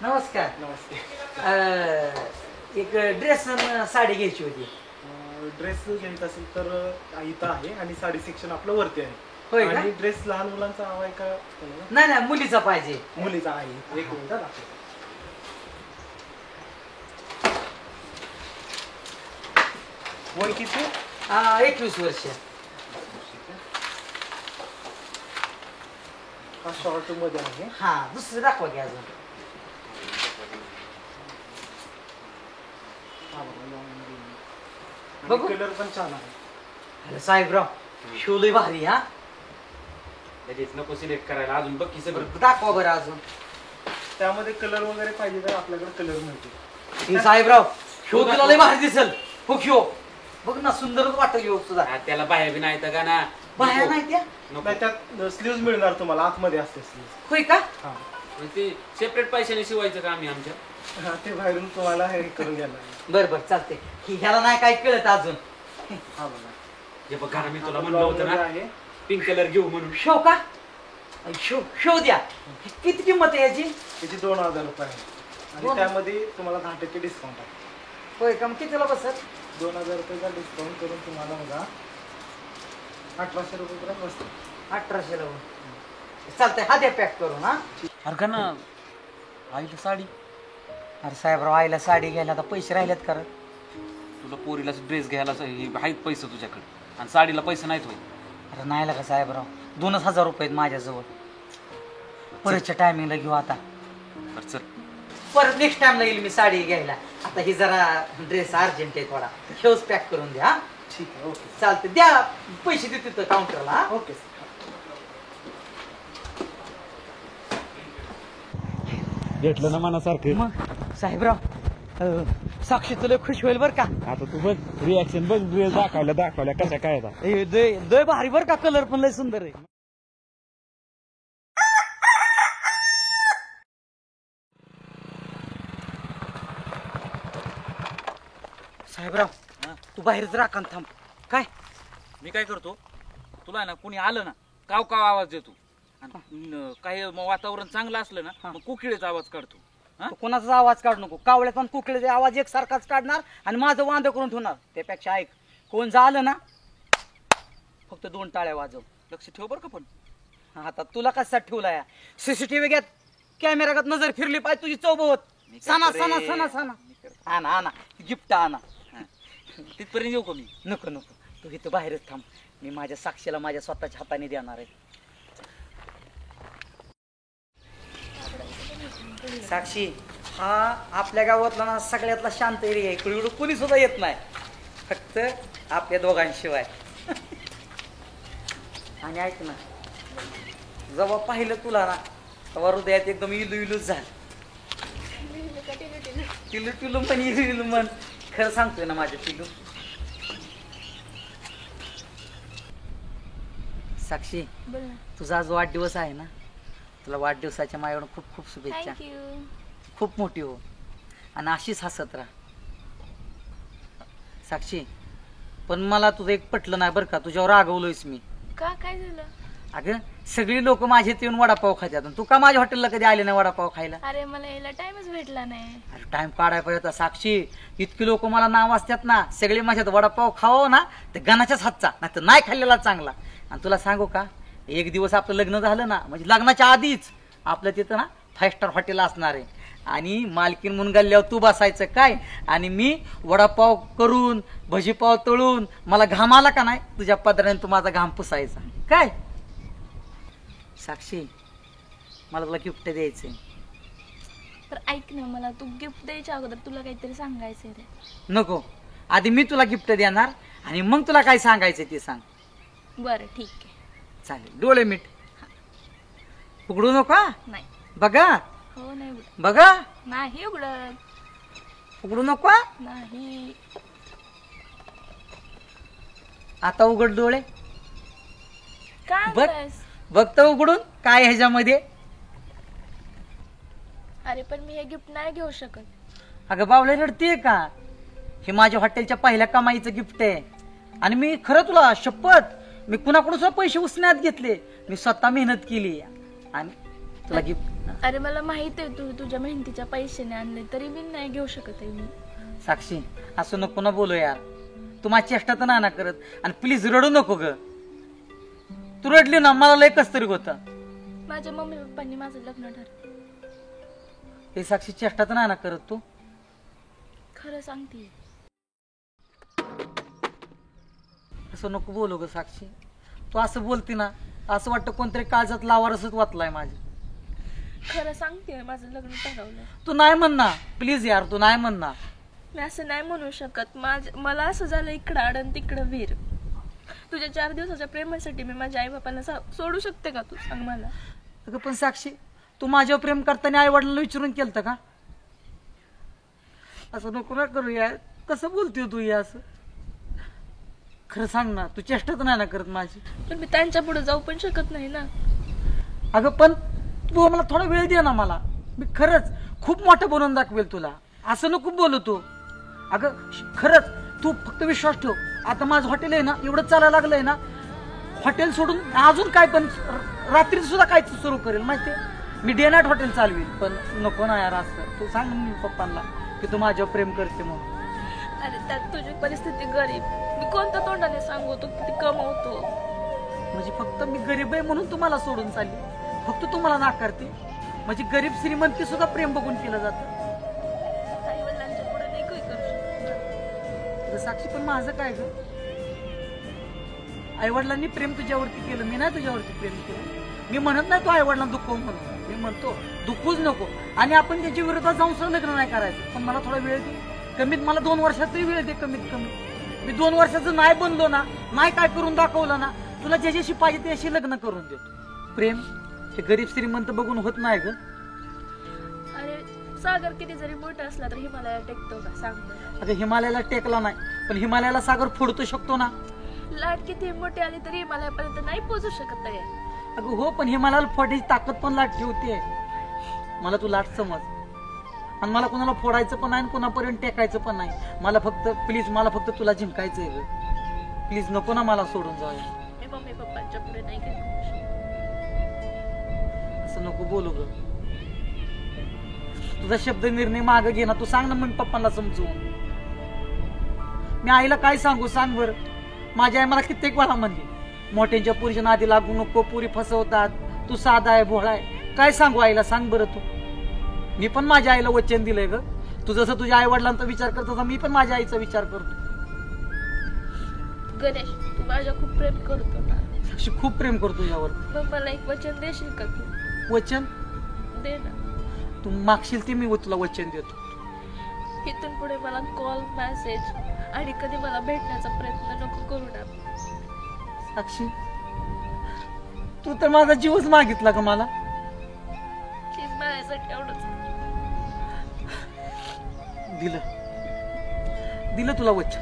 नमस्कार. नमस्ते. एक ड्रेस साडी घ्यायची होती. ड्रेस घ्यायचा असेल तर इथं आहे आणि साडी सेक्शन आपलं वरती आहे. होय का? आणि ड्रेस लहान मुलांचा हवा आहे का नाही नाही, मुलीचा पाहिजे. मुलीचा आहे? एक मिनिट दाखव. वय किती? 21 वर्ष. हा शॉर्ट मध्ये आहे. हा दुसरं दाखवा की अजून. बघू. कलर पण छान आहे. अरे साहेबराव, शिवलय भारी. हा लगेच नको सिलेक्ट करायला, अजून बघ की सगळं. दाखवा बरं अजून. त्यामध्ये कलर वगैरे पाहिजे तर आपल्याकडे कलर मिळते. साहेबराव, शो तुला लय भारी दिसल. हो शो बघ ना, सुंदरच वाटेल योग तुझा. त्याला बाहेर बी नाही तर का ना. बाहेर नाही त्या? नको. नाही, त्यात स्लीव्ज मिळणार तुम्हाला, आतमध्ये असते स्लीव्ज. होय का? हा मग ते सेपरेट पैशाने शिवायचं का आम्ही आमच्या? हा, ते बाहेरून तुम्हाला हे करून घ्यायला लागेल. बर बर चालते. ह्याला नाही काय कळत अजून. हा बघा. हे बघ घरा, मी तुला म्हणलं होतं ना आहे. पिंक कलर घेऊ म्हणून. शो का? शो द्या. किती किंमत आहे याची? त्याची 2000 रुपये आहे. आणि दोन- त्यामध्ये तुम्हाला 10% डिस्काउंट आहे. होय का? मग कितीला बसत? 2000 रुपयाचा डिस्काउंट करून तुम्हाला बघा 1800 रुपये बसते. 1800 ला. चालतंय, हा द्या पॅक करून. हा अरे का ना आईला साडी. अरे साहेबराव, आईला साडी घ्यायला आता पैसे राहिलेत का रे? तुला पोरीला ड्रेस घ्यायला आहेत पैसे तुझ्याकडे आणि साडीला पैसे नाहीत होय. अरे नाही का साहेबराव, 2000 रुपये आहेत माझ्याजवळ. परतच्या टायमिंगला घेऊ आता. बरं चल. परत नेक्स्ट टाइमला येईल मी साडी घ्यायला. आता ही जरा ड्रेस अर्जंट आहे थोडा. हेच पॅक करून द्या. हा ठीक आहे. ओके चालते. द्या पैसे देते तर काउंटरला. ओके. भेटलं ना मनासारखं. मग साहेबराव, साक्षी तुला खुश होईल बर का? आता तू बघ रिॲक्शन बघ, ड्रेस दाखवल्या कशा काय आता. दय भारी बर का? कलर पण लय सुंदर आहे. साहेबराव, तू बाहेरच राखा आणि थांब. काय? मी काय करतो, तुला आहे ना कोणी आलं ना काव काव आवाज देतो. आणि काही वातावरण चांगलं असलं ना मग कुकिळेचा आवाज काढतो. तू कोणाचा आवाज काढू नको. कावळ्यात पण कुकळीचे आवाज एकसारखाच काढणार आणि माझं वांद करून ठेवणार. त्यापेक्षा ऐक, कोण झालं ना फक्त 2 टाळ्या वाजव. लक्ष ठेव बरं का पण. आता तुला कसा ठेवलाय सीसीटीव्ही घ्यात कॅमेरात नजर फिरली पाहिजे तुझी चौबत. साना साना साना साना आणा आणा गिफ्ट आणा. तिथपर्यंत येऊ का मी? नको नको तू इथं बाहेरच थांब. मी माझ्या साक्षीला माझ्या स्वतःच्या हाताने देणार आहे. साक्षी हा आपल्या गावातला ना सगळ्यातला शांत एरिया आहे. इकडे कोणी सुद्धा येत नाही फक्त आपल्या दोघांशिवाय. आणि ऐक ना जेव्हा पाहिलं तुला ना तेव्हा हृदयात एकदम इलू इलूच झालं. टिलू टिलू म्हण इलू इलू म्हण. खरं सांगतोय ना माझ्या टिलू. साक्षी बोल ना. तुझा आज वाढदिवस आहे ना तुला वाढदिवसाच्या माझ्याकडून खूप खूप शुभेच्छा. थँक्यू. खूप मोठी हो आणि अशीच हसत राहा. साक्षी पण मला तुझं एक पटलं नाही बरं का. तुझ्यावर रागवलोयस मी. का काय झालं? अगं सगळी लोक माझे येऊन वडापाव खातात तू का माझ्या हॉटेलला कधी आले नाही वडापाव खायला? अरे मला यायला टाइमच भेटला नाही. अरे टाइम काढायला पाहिजे होता साक्षी. इतकी लोक मला नाव असतात ना सगळे माझ्यात वडापाव खावं ना ते गणाच्याच हातचा नाही तर नाही खाल्लेला चांगला. आणि तुला सांगू का एक दिवस आपलं लग्न झालं ना म्हणजे लग्नाच्या आधीच आपलं तिथं ना 5 स्टार हॉटेल असणार आहे आणि मालकीन म्हणून गल्ल्यावर तू बसायचं काय आणि मी वडापाव करून भजीपाव तळून मला घाम आला का नाही तुझ्या पदराने तू माझा घाम पुसायचा काय. साक्षी मला तुला गिफ्ट द्यायचंय. तर ऐक ना मला तू गिफ्ट द्यायच्या अगोदर तुला काहीतरी सांगायचंय रे. नको आधी मी तुला गिफ्ट देणार आणि मग तुला काय सांगायचं ते सांग. बरं ठीक आहे. चालेल. डोळे मीठ उघडू नका. नाही. बघा. हो नाही उघडत. बघा. नाही उघडत. उघडू नका. नाही. आता उघड डोळे. काय बघ आणलंयस? बघ तर उघडून काय ह्याच्यामध्ये. अरे पण मी हे गिफ्ट नाही घेऊ शकत. अगं बावळे रडतीये का. हे माझ्या हॉटेलच्या पहिल्या कमाईचं गिफ्ट आहे आणि मी खरं तुला शपथ मी कुणाकडून सुद्धा पैसे उसण्यात घेतले. मी स्वतः मेहनत केली आणि तुला गिफ्ट. अरे मला माहित आहे तू तुझ्या मेहनतीच्या पैशाने आणले तरी मी नाही घेऊ शकत आहे मी. साक्षी असं नको ना बोलू यार. तू माझी चेष्टा तर ना करत आणि प्लीज रडू नको ग. तू रडली ना मला लय कस तरी होतं. माझ्या मम्मी पप्पांनी माझं लग्न ठरवलं. हे साक्षी चेष्टा तर ना करत तू. खरं सांगते. असं नको बोलू ग साक्षी. तू असं बोलती ना असं वाटतं कोणतरी काळजात लावारसच वाचलाय माझ्या. खरं सांगते माझं लग्न ठरवलं. तू नाही म्हण ना प्लीज यार. तू नाही म्हण ना. मी असं नाही म्हणू शकत. मला असं झालं इकडं आडन तिकडं वीर. तुझ्या 4 दिवसाच्या प्रेमासाठी मी माझ्या आई बापांना सोडू शकते का तू सांग मला. अगं पण साक्षी तू माझ्यावर प्रेम करताना आई वडिलांना विचारून केलं का. असं नको ना करू यार. कसं बोलते तू या असं. खरं सांग ना तू चेष्टा तर नाही ना करत माझी. पण मी त्यांच्या पुढे जाऊ पण शकत नाही ना. अगं पण तू मला थोडा वेळ दे ना. मला मी खरंच खूप मोठं बनवून दाखवेल तुला. असं नको बोलू तू. अगं खरंच तू फक्त विश्वास ठेव. आता माझं हॉटेल आहे ना एवढं चालायला लागलंय ना हॉटेल सोडून अजून काय पण रात्री सुद्धा काय सुरू करेल माहितीये. मी डे नाईट हॉटेल चालवील. पण नको ना यार असं. तू सांग मी पप्पांना की तू माझ्यावर प्रेम करते म्हणून. अरे त्यात तुझी परिस्थिती गरीब. मी कोणत्या तोंडाने सांगू तू किती कमवतो. म्हणजे फक्त मी गरीब आहे म्हणून तुम्हाला सोडून चालली. फक्त तुम्हाला नाकारते. म्हणजे गरीब श्रीमंती सुद्धा प्रेम बघून केलं जातं. आई वडिलांच्या पुढे नाही काही करू शकत. साक्षी पण माझं काय ग. आई वडिलांनी प्रेम तुझ्यावरती केलं. मी नाही तुझ्यावरती प्रेम केलं. मी म्हणत नाही तू आई वडिलांना दुखव म्हणून. मी म्हणतो दुखूच नको आणि आपण त्याच्या विरोधात जाऊन सुद्धा लग्न नाही करायचं. पण मला थोडा वेळ दे. कमीत मला 2 वर्षात तरी वेळ दे कमीत कमी. मी 2 वर्षाचं नाही बनलो ना नाही काय करून दाखवलं ना तुला ज्याच्याशी पाहिजे त्याशी लग्न करून देतो. प्रेम हे गरीब श्रीमंत बघून होत नाही ग. अरे सागर किती जरी मोठा असला तर हिमालयाला टेकतो का सांग बरं. अगं हिमालयाला टेकला नाही पण हिमालयाला सागर फोडतो शकतो ना. लाट किती मोठी आली तरी हिमालयापर्यंत नाही पोहोचू शकत आहे. अगं हो पण हिमालयाला फोडायची ताकद पण लाटची होती. मला तू लाट समज. आणि मला कोणाला फोडायचं पण नाही कोणापर्यंत टेकायचं पण नाही. मला फक्त प्लीज मला फक्त तुला जिंकायचंय ग. प्लीज नको ना मला सोडून जाऊया. मी मम्मी पप्पांच्या पुढे नाही काही करू शकत. असं नको बोलू ग. तुझा शब्द निर्णय मागे घे ना. तू सांग ना मग पप्पांना समजून. मी आईला काय सांगू सांग बर. माझी आई मला कित्येक वेळा म्हणली मोठ्यांच्या पुरीच्या नादी लागू नको, पुरी फसवतात, तू साधा आहे भोळा आहे. काय सांगू आईला, सांग बरं तू. मी पण माझ्या आईला वचन दिलंय ग. तू जसं तुझ्या आई वडिलांचा विचार करतो तसा मी पण माझ्या आईचा विचार करतो. गणेश, तू माझ्या खूप प्रेम करतो ना. साक्षी खूप प्रेम करतो तुझ्यावर. मग मला एक वचन देशील का तू? वचन दे ना. तू मागशील ते मी तुला वचन देतो. इथून पुढे मला कॉल, मेसेज आणि कधी मला भेटण्याचा प्रयत्न नको करू ना. साक्षी, तू तर माझा जीवच मागितला का मला. प्लीज माझ्यासाठी एवढंच. दिलं तुला वचन.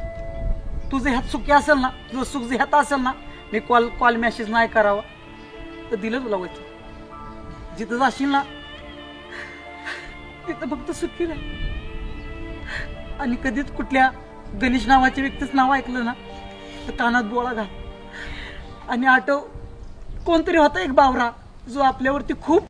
तुझं ह्यात सुखी असेल ना, तुझं सुख ह्यात असेल ना, मी कॉल मेसेज नाही करावा, तर दिलं तुला वचन. जिथं जाशील ना तिथं फक्त सुखी राह. आणि कधीच कुठल्या गणेश नावाच्या व्यक्तीच नाव ऐकलं ना तर कानात बोळा घाल. आणि आठव, कोणतरी होता एक बावरा जो आपल्यावरती खूप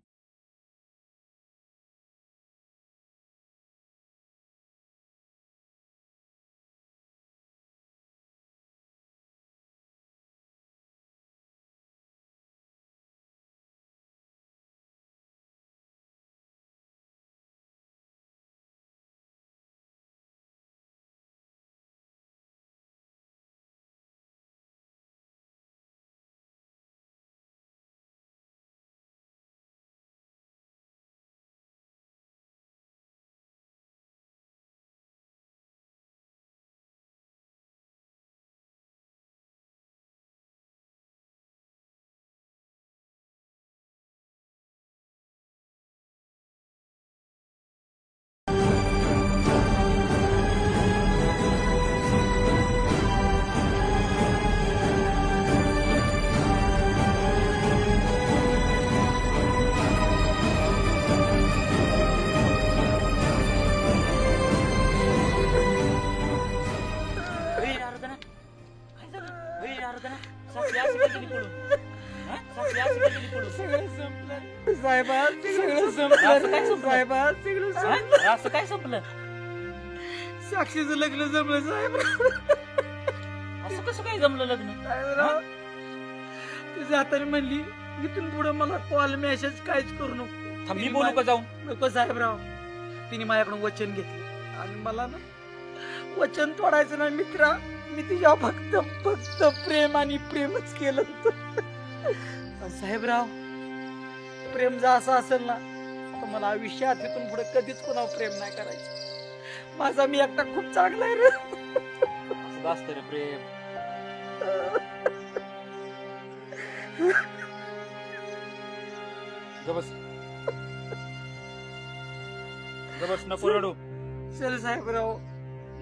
असं काय संपलं? साक्षीचं लग्न जमलं साहेब. असं कसं काय जमलं लग्न? तुझ्या हाताने म्हणली इथून पुढे मला कॉल मेसेज काहीच करू नको. मी बोलू का जाऊन? नको साहेबराव. तिने माझ्याकडून वचन घेतलं आणि मला ना वचन तोडायचं नाही मित्रा. मी तिच्या फक्त प्रेम आणि प्रेमच केलं. साहेबराव, प्रेम जर असं असेल ना तर मला आयुष्यात इथून पुढे कधीच कोणावर प्रेम नाही करायचं. माझा मी एकटा खूप चांगला आहे रे. असं असतं रे प्रेम. गबस नको रडू. चल साहेबराव,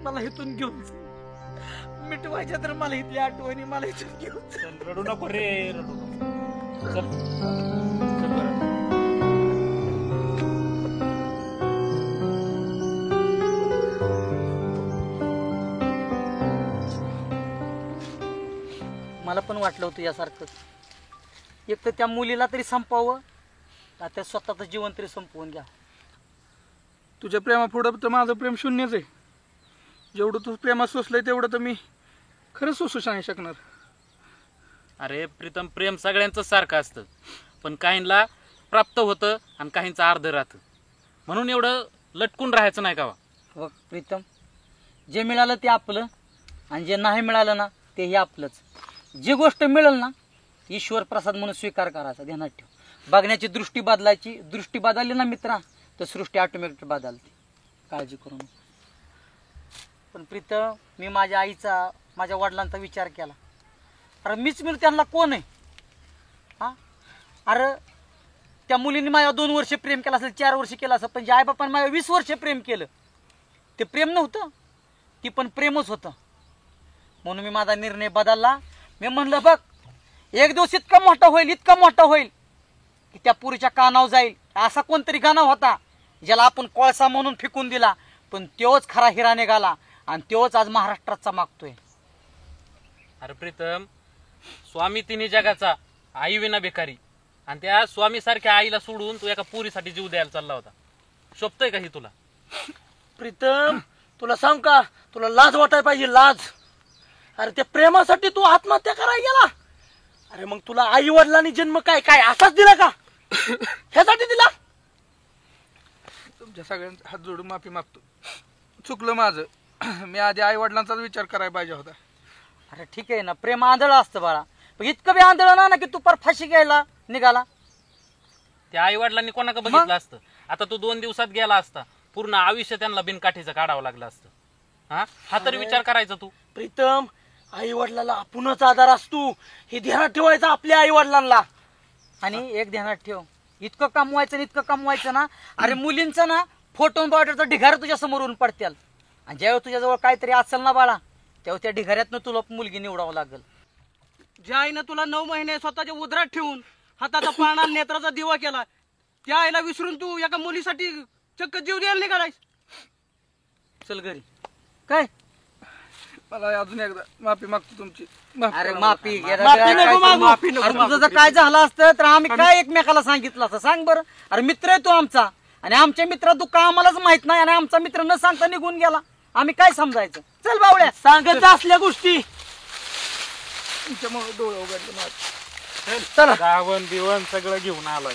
मला इथून घेऊन मिटवायच्या तर मला इथल्या आठवणी मला इथून घेऊन चल रडू नको रे, रडू नको. चल मला पण वाटलं होतं यासारखं. एक तर त्या मुलीला तरी संपवावं, का त्या स्वतःचं जीवन तरी संपवून घ्या. तुझ्या प्रेमापुढं तर माझं प्रेम शून्यच आहे. जेवढं तू प्रेमात सोसलंय तेवढं तर मी खरंच सोसू नाही शकणार. अरे प्रीतम, प्रेम सगळ्यांचं सारखं असतं, पण काहींना प्राप्त होतं आणि काहींचं अर्ध राहतं. म्हणून एवढं लटकून राहायचं नाही का? बघ प्रीतम, जे मिळालं ते आपलं आणि जे नाही मिळालं ना तेही आपलंच. जी गोष्ट मिळेल ना ईश्वर प्रसाद म्हणून स्वीकार करायचा, ध्यानात ठेव. बघण्याची दृष्टी बदलायची. दृष्टी बदलली ना मित्रा तर सृष्टी ऑटोमॅटिक बदलते. काळजी करू नको. पण प्रीतम, मी माझ्या आईचा, माझ्या वडिलांचा विचार केला. अरे मीच मिळून त्यांना कोण आहे? हा, अरे त्या मुलीने माझ्या 2 वर्ष प्रेम केलं असेल, 4 वर्ष केलं असेल, पण जे आईबापाने माझ्या 20 वर्ष प्रेम केलं ते प्रेम नव्हतं, ती पण प्रेमच होतं. म्हणून मी माझा निर्णय बदलला. मी म्हणलं बघ, एक दिवस इतका मोठा होईल की त्या पुरीच्या कानावर जाईल. असा कोणतरी गाणं होता ज्याला आपण कोळसा म्हणून फेकून दिला, पण तोच खरा हिरा निघाला आणि तोच आज महाराष्ट्रात चमकतोय. अरे प्रीतम, स्वामी तिन्ही जगाचा, आई विना बेकारी, आणि त्या स्वामी सारख्या आईला सोडून तू एका पुरीसाठी जीव द्यायला चालला होता. शोभतय का ही तुला? प्रीतम, तुला सांग का, तुला लाज वाटाय पाहिजे, लाज. अरे त्या प्रेमासाठी तू आत्महत्या करायला गेला. अरे मग तुला आई वडिलांनी जन्म काय काय असाच दिला का? ह्यासाठी दिला? तुमच्या सगळ्यांचा हात जोडून माफी मागतो. चुकलं माझं. मी आधी आई वडिलांचाच विचार करायला पाहिजे होता. अरे ठीक आहे ना, प्रेम आंधळ असतं बाळा, पण इतकं बी आंधळ ना की तू पर फाशी घ्यायला निघाला. त्या आई वडिलांनी कोणाकडे बघितलं असतं? आता तू 2 दिवसात गेला असता, पूर्ण आयुष्य त्यांना बिनकाठीचं काढावं लागलं असतं. हा तरी विचार करायचा तू. प्रीतम, आई वडिलाला आपणच आधार असतो हे ध्यानात ठेवायचं आपल्या आई वडिलांना. आणि एक ध्यानात ठेव, इतकं कमवायचं आणि इतकं कमवायचं ना, अरे मुलींचं ना फोटो पावडरचा ढिगारा तुझ्या समोरून पडत्याल, आणि ज्यावेळेस तुझ्याजवळ काहीतरी असेल ना बाळा, तेव्हा त्या ढिगाऱ्यातनं तुला मुलगी निवडावं लागेल. ज्या आईनं तुला 9 महिने स्वतःच्या उदरात ठेवून हाताचा पाळणा नेत्राचा दिवा केला, त्या आईला विसरून तू एका मुलीसाठी चक्क जीव द्यायला निघालायस. चल घरी. काय मला अजून एकदा माफी मागतो तुमची. अरे माफी घे रे, माफी काय नको काय मागू. माफी नको. अरे तुझं जर काय झालं असतं तर आम्ही काय एकमेकाला सांगितलं असतं सांग बरं. अरे मित्र आहे तू आमचा, आणि आमच्या मित्रा तू का आम्हालाच माहित नाही, आणि आमचा मित्र न सांगता निघून गेला, आम्ही काय समजायचं? चल बावड्या, सांगत असल्या गोष्टी. तुमच्यामुळे डोळे उघडले माझे. चला गावन बिवन सगळं घेऊन आलोय.